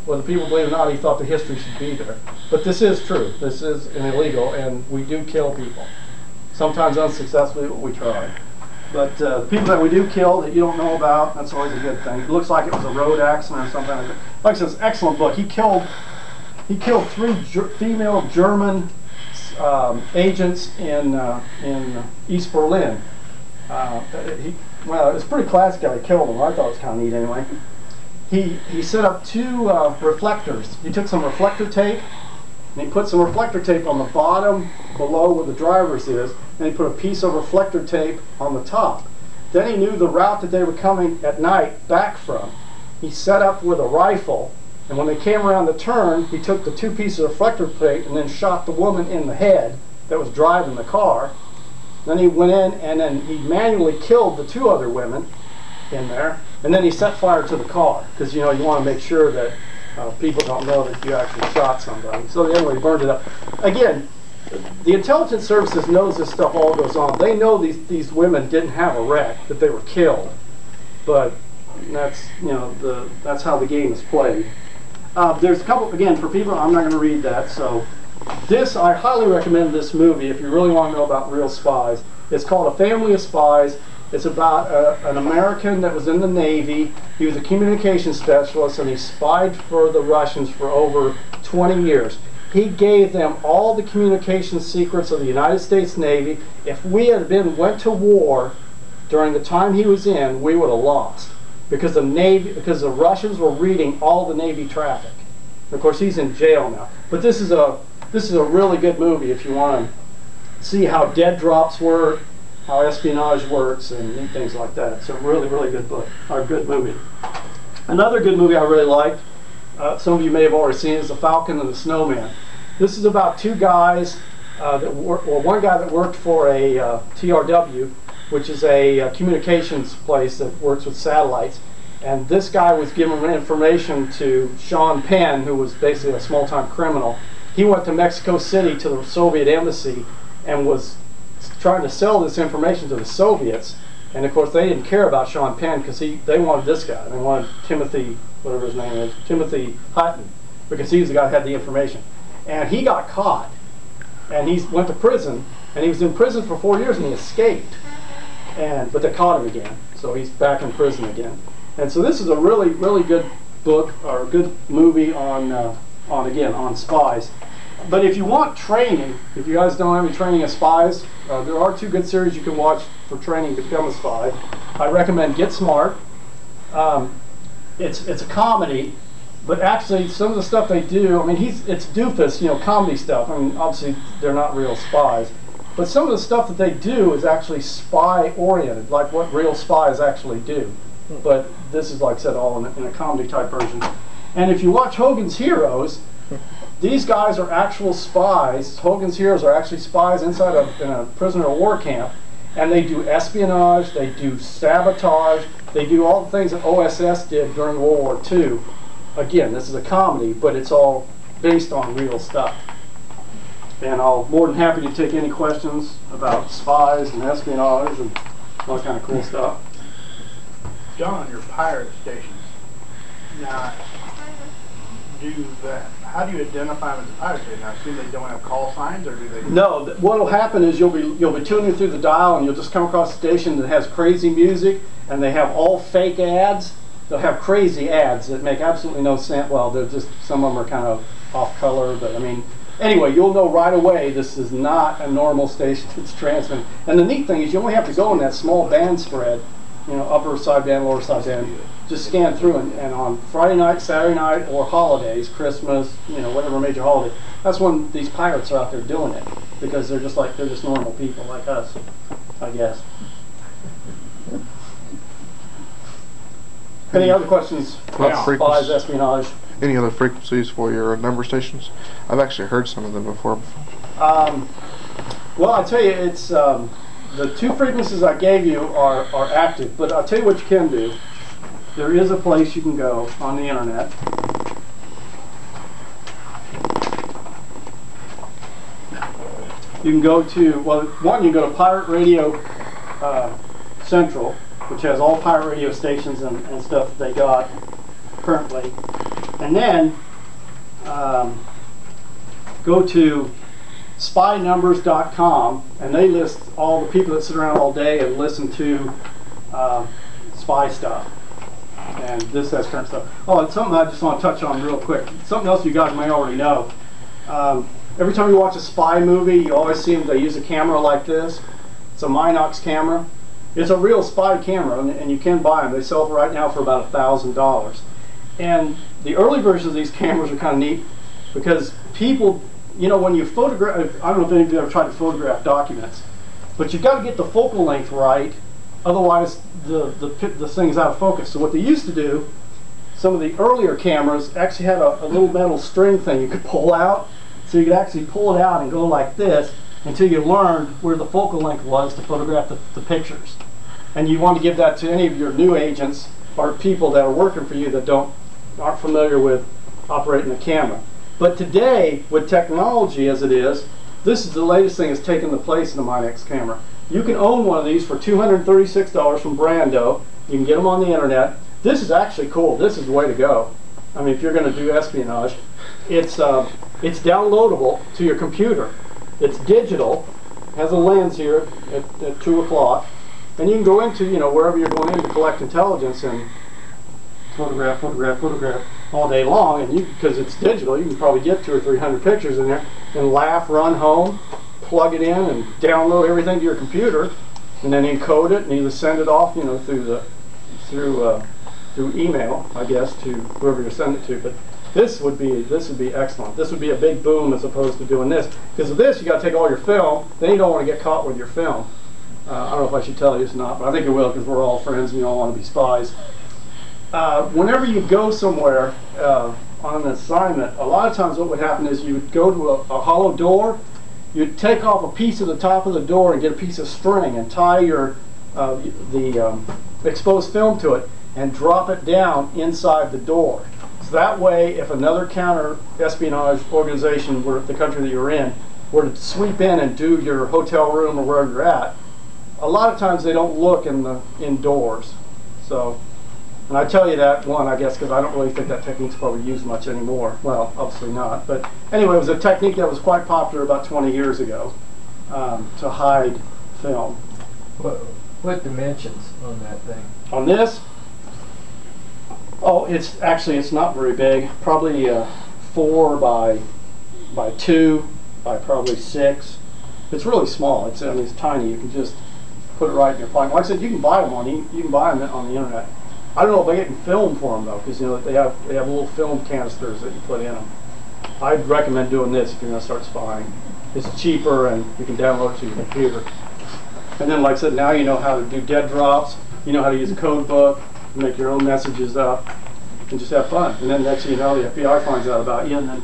whether people believe it or not, he thought the history should be there. But this is true. This is an illegal, and we do kill people. Sometimes unsuccessfully, but we try. But people that we do kill that you don't know about, that's always a good thing. It looks like it was a road accident or something like that. Like I said, it's an excellent book. He killed 3 female German agents in East Berlin. Well, it's pretty classic how he killed them. I thought it was kind of neat anyway. He set up 2 reflectors. He took some reflector tape, and he put some reflector tape on the bottom below where the driver's is, and he put a piece of reflector tape on the top. Then he knew the route that they were coming at night back from. He set up with a rifle, and when they came around the turn, he took the 2 pieces of reflector tape and then shot the woman in the head that was driving the car. Then he went in and then he manually killed the 2 other women in there, and then he set fire to the car, because you know you want to make sure that people don't know that you actually shot somebody. So anyway, he burned it up. Again, the intelligence services knows this stuff all goes on. They know these women didn't have a wreck, that they were killed, but that's, you know, that's how the game is played. There's a couple, again, for people, I'm not going to read that, so this, I highly recommend this movie if you really want to know about real spies. It's called A Family of Spies. It's about an American that was in the Navy. He was a communications specialist, and he spied for the Russians for over 20 years. He gave them all the communication secrets of the United States Navy. If we had went to war during the time he was in, we would have lost, because the Russians were reading all the Navy traffic. And of course, he's in jail now. But this is a really good movie if you want to see how dead drops work, how espionage works, and things like that. It's a really, really good book, or good movie. Another good movie I really liked, some of you may have already seen, is The Falcon and the Snowman. This is about 2 guys, one guy that worked for a TRW, which is a communications place that works with satellites. And this guy was giving information to Sean Penn, who was basically a small-time criminal. He went to Mexico City to the Soviet embassy and was trying to sell this information to the Soviets. And of course, they didn't care about Sean Penn, because they wanted this guy. They wanted Timothy, whatever his name is, Timothy Hutton, because he was the guy who had the information. And he got caught, and he went to prison, and he was in prison for 4 years, and he escaped. But they caught him again, so he's back in prison again. And so this is a really, really good book, or a good movie on spies. But if you want training, if you guys don't have any training as spies, there are 2 good series you can watch for training to become a spy. I recommend Get Smart. It's a comedy, but actually some of the stuff they do, I mean, it's doofus, you know, comedy stuff. I mean, obviously they're not real spies, but some of the stuff that they do is actually spy-oriented, like what real spies actually do. But this is, like I said, all in a comedy-type version. And if you watch Hogan's Heroes, these guys are actual spies. Hogan's Heroes are actually spies inside a prisoner of war camp, and they do espionage, they do sabotage, they do all the things that OSS did during World War II. Again, this is a comedy, but it's all based on real stuff. And I'm more than happy to take any questions about spies and espionage and all that kind of cool stuff. John, your pirate stations. Now, how do you identify them as a pirate station? I assume they don't have call signs, or do they? No. What will happen is you'll be tuning through the dial, and you'll just come across a station that has crazy music, and they have all fake ads. They'll have crazy ads that make absolutely no sense. Well, they're just, some of them are kind of off color, but I mean, anyway, you'll know right away this is not a normal station that's transmitting. And the neat thing is you only have to go in that small band spread, you know, upper sideband, lower sideband, just scan through, and on Friday night, Saturday night, or holidays, Christmas, you know, whatever major holiday, that's when these pirates are out there doing it, because they're just normal people like us, I guess. Any other questions? Spies, espionage. Any other frequencies for your number stations? I've actually heard some of them before. Well, I tell you, it's the 2 frequencies I gave you are active, but I'll tell you what you can do. There is a place you can go on the internet. You can go to, well, one, you go to Pirate Radio Central, which has all pirate radio stations and stuff that they got currently. And then go to spynumbers.com, and they list all the people that sit around all day and listen to spy stuff. And this has current stuff. Oh, and something I just want to touch on real quick. Something else you guys may already know. Every time you watch a spy movie, you always see them, they use a camera like this. It's a Minox camera. It's a real spy camera, and you can buy them. They sell right now for about $1,000. And the early versions of these cameras are kind of neat because people, you know, when you photograph, I don't know if any of you ever tried to photograph documents, but you've got to get the focal length right, otherwise the thing's out of focus. So what they used to do, some of the earlier cameras actually had a little metal string thing you could pull out, so you could actually pull it out and go like this until you learned where the focal length was to photograph the pictures. And you want to give that to any of your new agents or people that are working for you that aren't familiar with operating a camera. But today, with technology as it is, this is the latest thing that's taken the place of the Minox camera. You can own one of these for $236 from Brando. You can get them on the internet. This is actually cool. This is the way to go. I mean, if you're going to do espionage, it's downloadable to your computer. It's digital, has a lens here at 2 o'clock, and you can go into, you know, wherever you're going in to collect intelligence and photograph all day long, and because it's digital, you can probably get 200 or 300 pictures in there, and laugh, run home, plug it in, and download everything to your computer, and then encode it and either send it off, you know, through email, I guess, to whoever you send it to. But this would be excellent. This would be a big boom as opposed to doing this. Because of this, you got to take all your film. Then you don't want to get caught with your film. I don't know if I should tell you this or not, but I think it will because we're all friends and we all want to be spies. Whenever you go somewhere on an assignment, a lot of times what would happen is you would go to a hollow door. You'd take off a piece of the top of the door and get a piece of string and tie the exposed film to it and drop it down inside the door. So that way, if another counter-espionage organization, the country that you're in, were to sweep in and do your hotel room or wherever you're at, a lot of times they don't look indoors. So, and I tell you that, one, I guess, because I don't really think that technique's probably used much anymore. Well, obviously not. But anyway, it was a technique that was quite popular about 20 years ago to hide film. What dimensions on that thing? On this? Oh, it's not very big. Probably 4 by 2 by probably 6. It's really small. I mean, it's tiny. You can just put it right in your pocket. Like I said, you can buy them on the internet. I don't know if they're getting film for them though, because you know they have little film canisters that you put in them. I'd recommend doing this if you're going to start spying. It's cheaper and you can download it to your computer. And then, like I said, now you know how to do dead drops. You know how to use a code book, make your own messages up, and just have fun. And then next thing you know, the FBI finds out about you, and then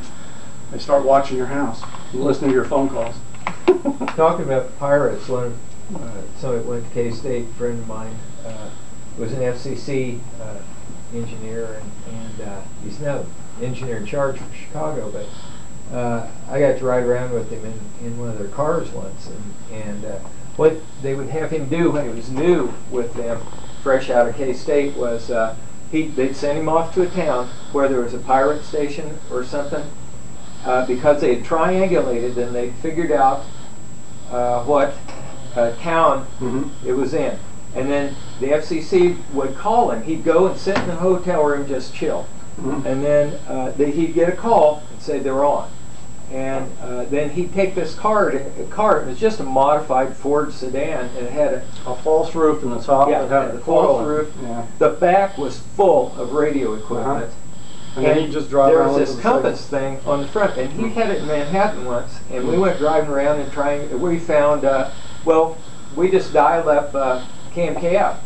they start watching your house and listening to your phone calls. Talking about pirates, somebody went to K-State, a friend of mine was an FCC engineer, and he's now engineer in charge for Chicago, but I got to ride around with him in one of their cars once, and what they would have him do when he was new with them, fresh out of K-State, was they'd send him off to a town where there was a pirate station or something, because they had triangulated and they figured out what town it was in. And then the FCC would call him. He'd go and sit in the hotel room, just chill. And then he'd get a call and say they're on. And then he'd take this cart. It was just a modified Ford sedan, and it had a false roof in the top. Yeah, it had a false roof. Yeah. The back was full of radio equipment. And then he'd just drive there around. was this compass thing on the front, and he had it in Manhattan once, and we went driving around and trying. We found, well, we just dialed up KMKF,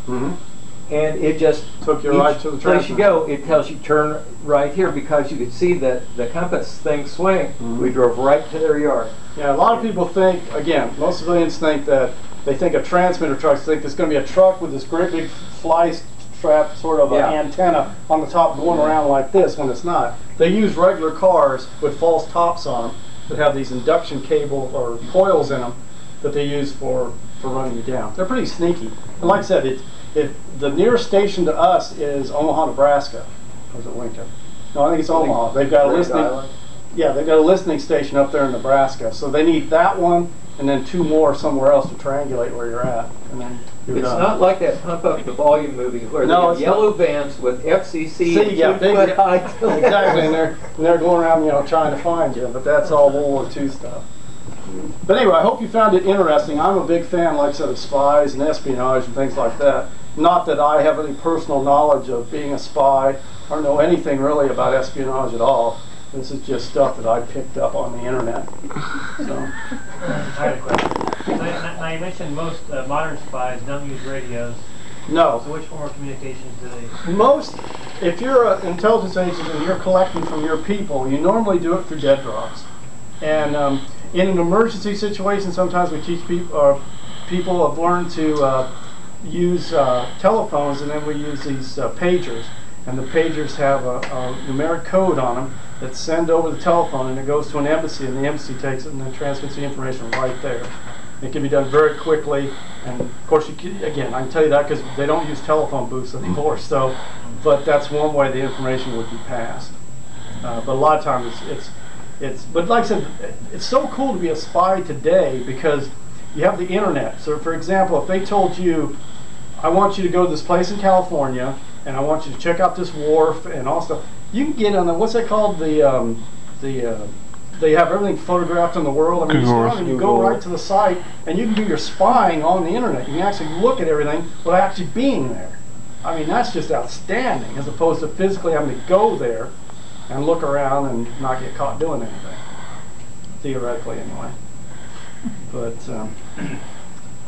and it just took you right to the place you go. It tells you turn right here because you could see the compass thing swing. We drove right to their yard. Yeah, a lot of people think, again, most civilians think that they think of transmitter trucks. Think there's going to be a truck with this great big fly strap sort of antenna on the top going around like this, when it's not. They use regular cars with false tops on them that have these induction cable or coils in them that they use for running you down. They're pretty sneaky. And like I said, the nearest station to us is Omaha, Nebraska. Or is it Lincoln? No, I think it's Omaha. They've got a listening. Yeah, they've got a listening station up there in Nebraska, so they need that one and then 2 more somewhere else to triangulate where you're at, and then you're It's done. not like that Pump Up the Volume movie where No, they have it's yellow not. vans with FCC See, yeah, and big- 2-foot high Exactly, and they're going around, you know, trying to find you, but that's all World War II stuff. But anyway, I hope you found it interesting. I'm a big fan, like I said, of spies and espionage and things like that. Not that I have any personal knowledge of being a spy or know anything really about espionage at all. This is just stuff that I picked up on the internet. So. I have a question. Now you mentioned most modern spies don't use radios. No. So which form of communications do they? Most, if you're an intelligence agent and you're collecting from your people, you normally do it through dead drops. And in an emergency situation, sometimes we teach people, people have learned to use telephones, and then we use these pagers. And the pagers have a numeric code on them that send over the telephone, and it goes to an embassy, and the embassy takes it and then transmits the information right there. It can be done very quickly, and of course, again, I can tell you that because they don't use telephone booths anymore. So, but that's one way the information would be passed. But a lot of times, but like I said, it's so cool to be a spy today because you have the internet. So, for example, if they told you, I want you to go to this place in California, and I want you to check out this wharf and all stuff. You can get on the, what's that called? They have everything photographed in the world. I mean, you start and you go right to the site, and you can do your spying on the internet. You can actually look at everything without actually being there. I mean, that's just outstanding, as opposed to physically having to go there and look around and not get caught doing anything. Theoretically, anyway. But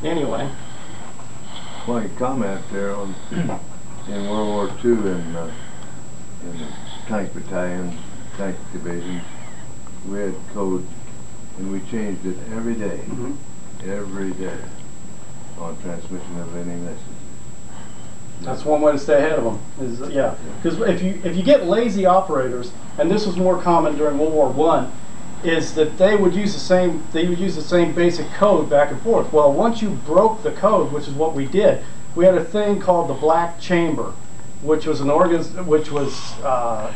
anyway. Well, you comment there on in World War II in the tank battalion, tank division, we had code, and we changed it every day, every day, on transmission of any message. That's one way to stay ahead of them. Is yeah, because if you get lazy operators, and this was more common during World War I, is that they would use the same basic code back and forth. Well, once you broke the code, which is what we did, we had a thing called the Black Chamber, which was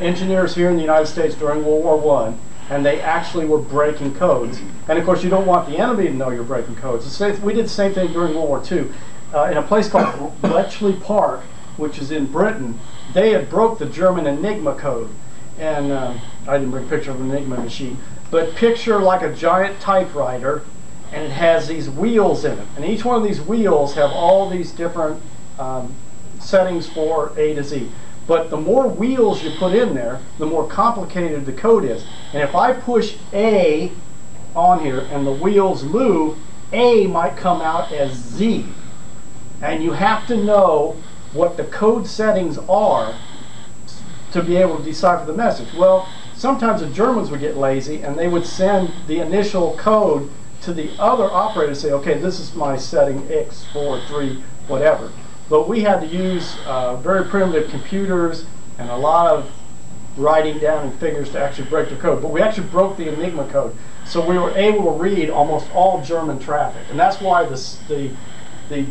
engineers here in the United States during World War I, and they actually were breaking codes. And of course, you don't want the enemy to know you're breaking codes. We did the same thing during World War II. In a place called Bletchley Park, which is in Britain, they had broke the German Enigma code. And I didn't bring a picture of an Enigma machine, but picture like a giant typewriter, and it has these wheels in it. And each one of these wheels have all these different settings for A to Z. But the more wheels you put in there, the more complicated the code is. And if I push A on here and the wheels move, A might come out as Z. And you have to know what the code settings are to be able to decipher the message. Well, sometimes the Germans would get lazy and they would send the initial code to the other operator to say, okay, this is my setting X43, whatever. But we had to use very primitive computers and a lot of writing down in figures to actually break the code. But we actually broke the Enigma code. So we were able to read almost all German traffic. And that's why the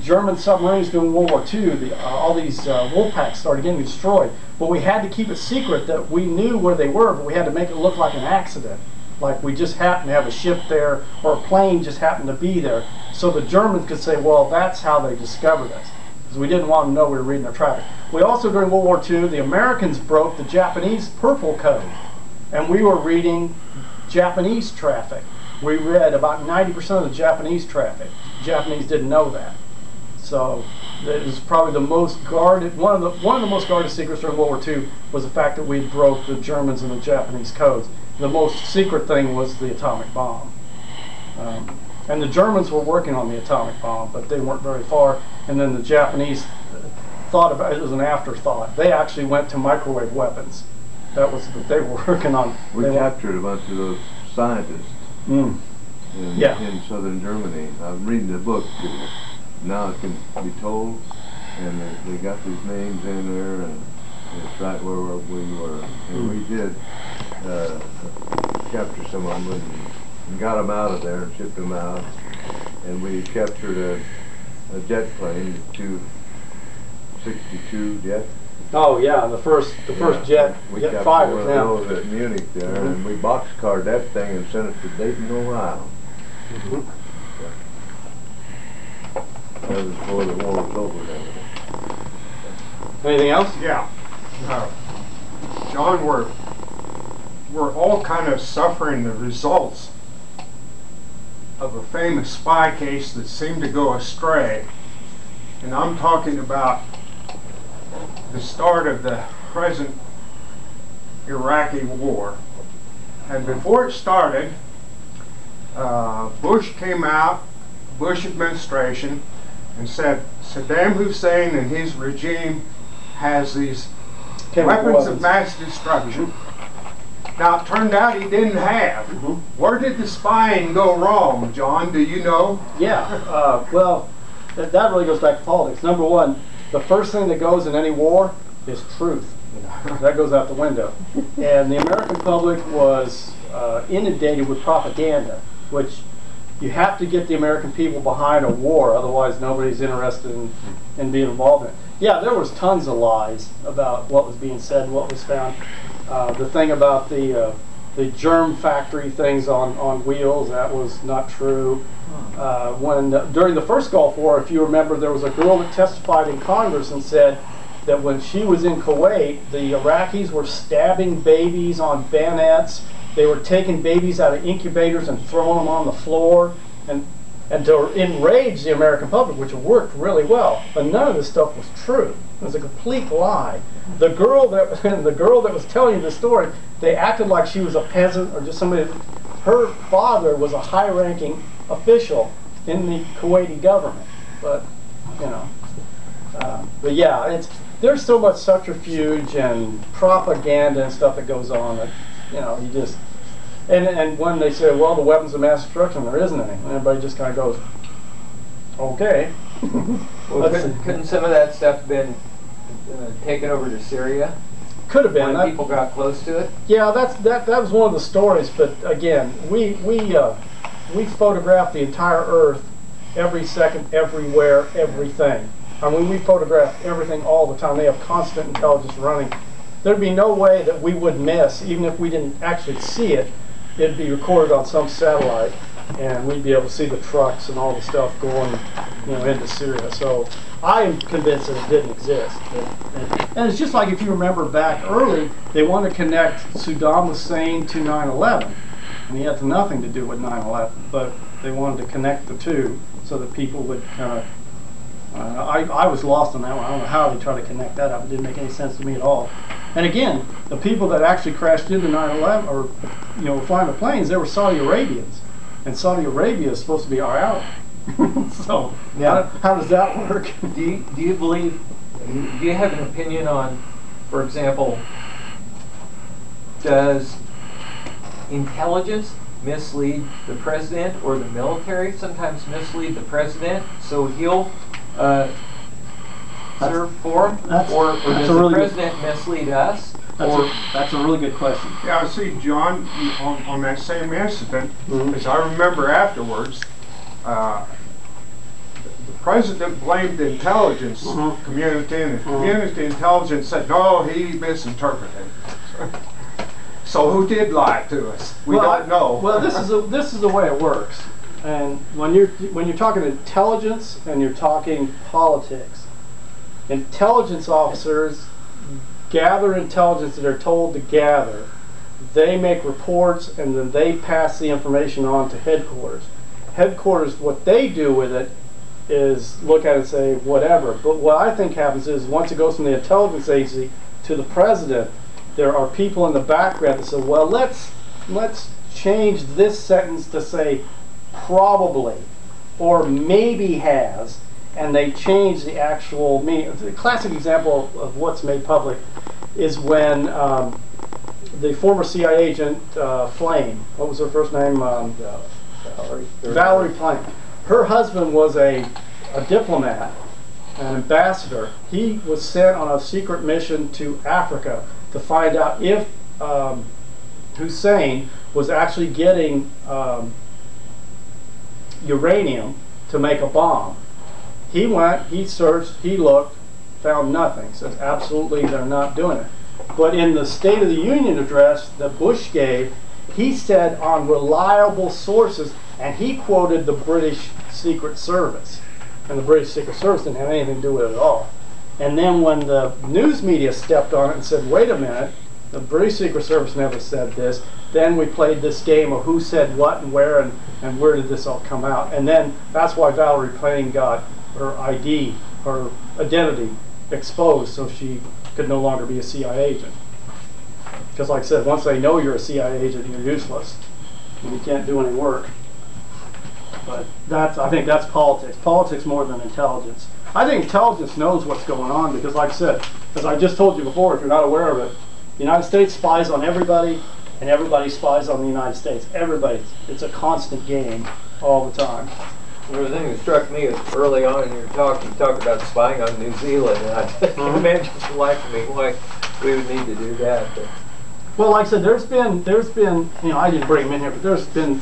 German submarines during World War II, all these wolf packs started getting destroyed. But we had to keep it secret that we knew where they were, but we had to make it look like an accident. Like we just happened to have a ship there, or a plane just happened to be there. So the Germans could say, well, that's how they discovered us. Because we didn't want them to know we were reading their traffic. We also, during World War II, the Americans broke the Japanese purple code. And we were reading Japanese traffic. We read about 90% of the Japanese traffic. The Japanese didn't know that. So it was probably the most guarded, one of the most guarded secrets during World War II was the fact that we broke the Germans and the Japanese codes. The most secret thing was the atomic bomb. And the Germans were working on the atomic bomb, but they weren't very far. And then the Japanese thought about it, it was an afterthought. They actually went to microwave weapons. That was what they were working on. We captured a bunch of those scientists in southern Germany. I'm reading the book. Now it can be told, and they got these names in there, and it's right where we were. And we did capture some of them and got them out of there and shipped them out. And we captured a jet plane, 262 jet, Oh yeah, the first jet We got fighters. one of Yeah. those at Munich there, and we boxcarred that thing and sent it to Dayton, Ohio. Mhm. That was before the war was over and everything. Anything else? Yeah. John, we're all kind of suffering the results of a famous spy case that seemed to go astray. And I'm talking about the start of the present Iraqi war. And before it started, Bush came out, Bush administration, and said Saddam Hussein and his regime has these weapons of mass destruction. Now, it turned out he didn't have. Where did the spying go wrong, John? Do you know? Yeah. Well, that really goes back to politics. Number one, the first thing that goes in any war is truth. That goes out the window. And the American public was inundated with propaganda, which you have to get the American people behind a war, otherwise nobody's interested in being involved in it. Yeah, there was tons of lies about what was being said and what was found. The thing about the germ factory things on wheels, that was not true. During the first Gulf War, if you remember, there was a girl that testified in Congress and said that when she was in Kuwait, the Iraqis were stabbing babies on bayonets. They were taking babies out of incubators and throwing them on the floor, and to enrage the American public, which worked really well. But none of this stuff was true. It was a complete lie. The girl that was telling you the story, they acted like she was a peasant or just somebody. Her father was a high-ranking official in the Kuwaiti government. But you know, but yeah, there's so much subterfuge and propaganda and stuff that goes on that you just. And when they say, well, the weapons of mass destruction, there isn't any. And everybody just kind of goes, okay. Well, couldn't some of that stuff been taken over to Syria? Could have been. When people got close to it? Yeah, that was one of the stories. But again, we photograph the entire Earth every second, everywhere, everything. I mean, we photograph everything all the time. They have constant intelligence running. There'd be no way that we would miss, even if we didn't actually see it. It'd be recorded on some satellite, and we'd be able to see the trucks and all the stuff going, into Syria. So I'm convinced that it didn't exist. And it's just like if you remember back early, they wanted to connect Saddam Hussein to 9/11, and he had nothing to do with 9/11, but they wanted to connect the two so that people would kind of. I was lost on that one. I don't know how they tried to connect that up. It didn't make any sense to me at all. And again, the people that actually crashed into 9/11, or flying the planes, they were Saudi Arabians, and Saudi Arabia is supposed to be our ally. So, yeah, how does that work? Do you believe? Do you have an opinion on, for example, does intelligence mislead the president, or the military sometimes mislead the president, so he'll serve for him, or does the president mislead us? That's a really good question. Yeah, see, John, on that same incident, as I remember afterwards, the president blamed the intelligence community, and the community intelligence said, no, he misinterpreted. So who did lie to us? We don't know. Well, this is the way it works. And when you're talking intelligence and you're talking politics, intelligence officers gather intelligence that they're told to gather. They make reports, and then they pass the information on to headquarters. Headquarters, what they do with it is look at it and say whatever. But what I think happens is once it goes from the intelligence agency to the president, there are people in the background that say, well, let's change this sentence to say probably or maybe has, and they change the actual meaning. The classic example of what's made public is when the former CIA agent Flame, what was her first name? Valerie Plame. Her husband was a diplomat, an ambassador. He was sent on a secret mission to Africa to find out if Hussein was actually getting uranium to make a bomb. He went, he searched, he looked, found nothing. Says absolutely they're not doing it. But in the State of the Union address that Bush gave, he said on reliable sources, and he quoted the British Secret Service. And the British Secret Service didn't have anything to do with it at all. And then when the news media stepped on it and said, wait a minute, the British Secret Service never said this, then we played this game of who said what and where did this all come out. And then that's why Valerie Plame got her ID, her identity exposed, so she could no longer be a CIA agent. Because like I said, once they know you're a CIA agent, you're useless. And you can't do any work. But I think that's politics. Politics more than intelligence. I think intelligence knows what's going on because like I said, as I just told you before, if you're not aware of it, the United States spies on everybody and everybody spies on the United States. Everybody. It's a constant game all the time. Well, the thing that struck me is early on in your talk, you talked about spying on New Zealand, and I can imagine you like me why we would need to do that. But. Well, like I said, there's been, you know, I didn't bring them in here, but there's been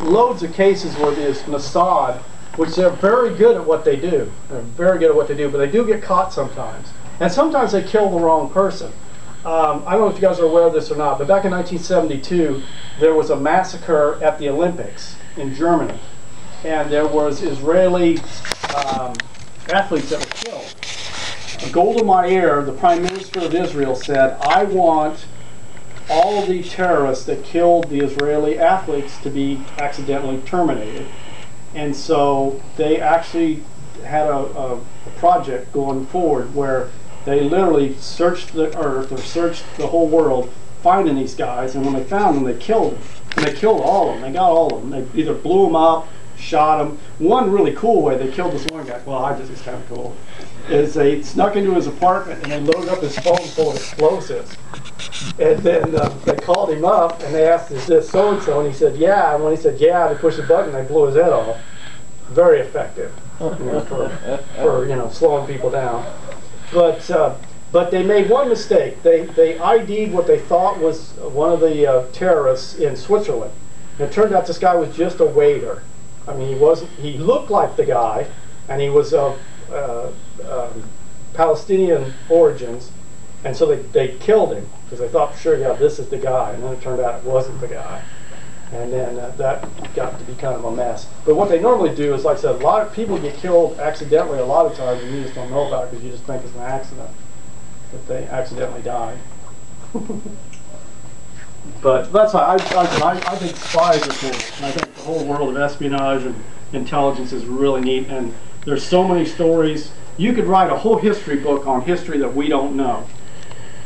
loads of cases where there's Mossad, which they're very good at what they do. They're very good at what they do, but they do get caught sometimes. And sometimes they kill the wrong person. I don't know if you guys are aware of this or not, but back in 1972, there was a massacre at the Olympics in Germany. And there was Israeli athletes that were killed. Golda Meir, the Prime Minister of Israel, said, I want all of the terrorists that killed the Israeli athletes to be accidentally terminated. And so they actually had a project going forward where they literally searched the earth or searched the whole world finding these guys, and when they found them, they killed them. And they killed all of them. They got all of them. They either blew them up, shot him. One really cool way they killed this one guy, well, I just, it's kind of cool, is they snuck into his apartment and they loaded up his phone full of explosives. And then they called him up and they asked, is this so-and-so? And he said, yeah. And when he said, yeah, they pushed a button and they blew his head off. Very effective, you know, for you know, slowing people down. But they made one mistake. They ID'd what they thought was one of the terrorists in Switzerland. And it turned out this guy was just a waiter. I mean, he looked like the guy, and he was of Palestinian origins, and so they killed him because they thought, sure, yeah, this is the guy, and then it turned out it wasn't the guy. And then that got to be kind of a mess. But what they normally do is, like I said, a lot of people get killed accidentally a lot of times, and you just don't know about it because you just think it's an accident, that they accidentally died. But that's why I think spies are cool. And I think the whole world of espionage and intelligence is really neat. And there's so many stories. You could write a whole history book on history that we don't know,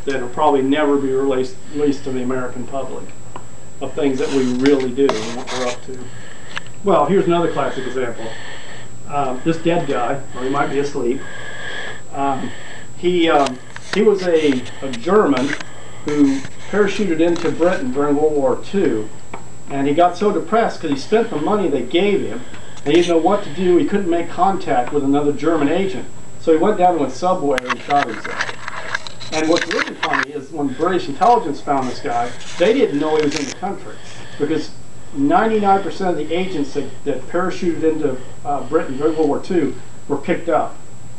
that will probably never be released to the American public, of things that we really do and what we're up to. Well, here's another classic example. This dead guy, or he might be asleep, he was a German who parachuted into Britain during World War II, and he got so depressed because he spent the money they gave him, and he didn't know what to do. He couldn't make contact with another German agent, so he went down to a subway and shot himself. And what's really funny is when British intelligence found this guy, they didn't know he was in the country, because 99% of the agents that parachuted into Britain during World War II were picked up,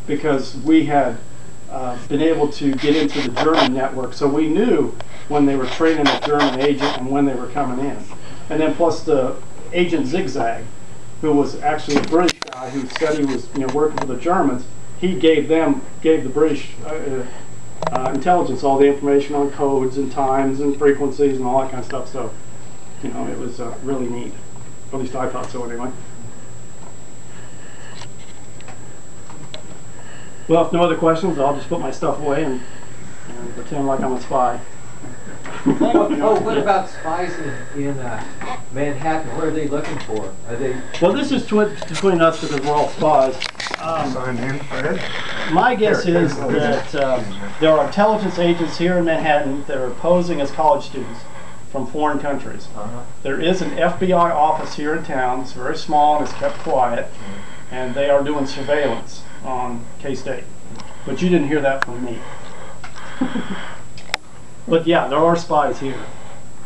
because we had been able to get into the German network, so we knew when they were training a German agent and when they were coming in. And then plus the agent Zigzag, who was actually a British guy who said he was working for the Germans, he gave the British intelligence all the information on codes and times and frequencies and all that kind of stuff. So it was really neat. At least I thought so anyway. Well, if no other questions, I'll just put my stuff away and pretend like I'm a spy. What about spies in Manhattan? What are they looking for? Are they? Well, this is between us because we're all spies. My guess is that there are intelligence agents here in Manhattan that are posing as college students from foreign countries. There is an FBI office here in town. It's very small and it's kept quiet, and they are doing surveillance on K-State. But you didn't hear that from me. But yeah, there are spies here,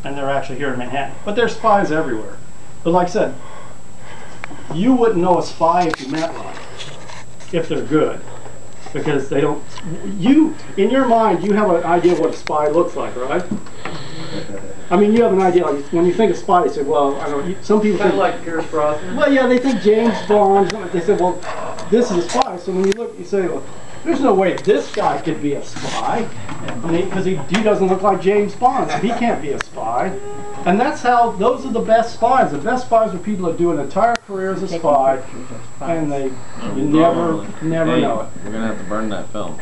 and they're actually here in Manhattan. But there's spies everywhere. But like I said, you wouldn't know a spy if you met one, if they're good. because they don't. You, in your mind, you have an idea of what a spy looks like, right? I mean, you have an idea. Like when you think of spy, you say, "Well, I don't know." Some people Kind think of like Pierce Brosnan. Well, yeah, they think James Bond. They say, "Well, this is a spy." So when you look, you say, "Well, there's no way this guy could be a spy," because he doesn't look like James Bond, so he can't be a spy. And that's how, those are the best spies. The best spies are people that do an entire career as a spy, and you never know it. We're gonna have to burn that film.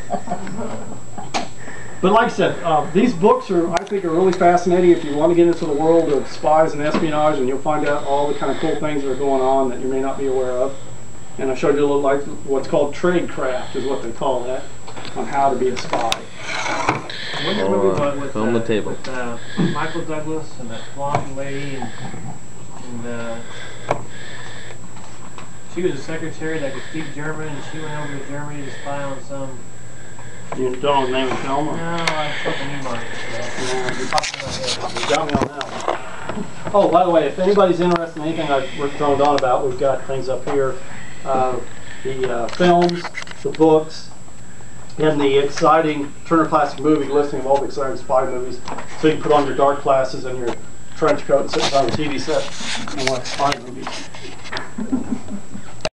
But like I said, these books I think are really fascinating if you want to get into the world of spies and espionage, and you'll find out all the kind of cool things that are going on that you may not be aware of. And I showed you a little, like what's called tradecraft is what they call that, on how to be a spy. What's the movie about with, film the table. with Michael Douglas and that blonde lady, and she was a secretary that could speak German, and she went over to Germany to spy on some. You don't know the name of the film? No, I fucking knew mine. You got me on that one. Oh, by the way, if anybody's interested in anything I've droned on about, we've got things up here. The films, the books, and the exciting Turner Classic Movie listing of all the exciting spy movies. So you can put on your dark glasses and your trench coat and sit on the TV set and watch spy movies.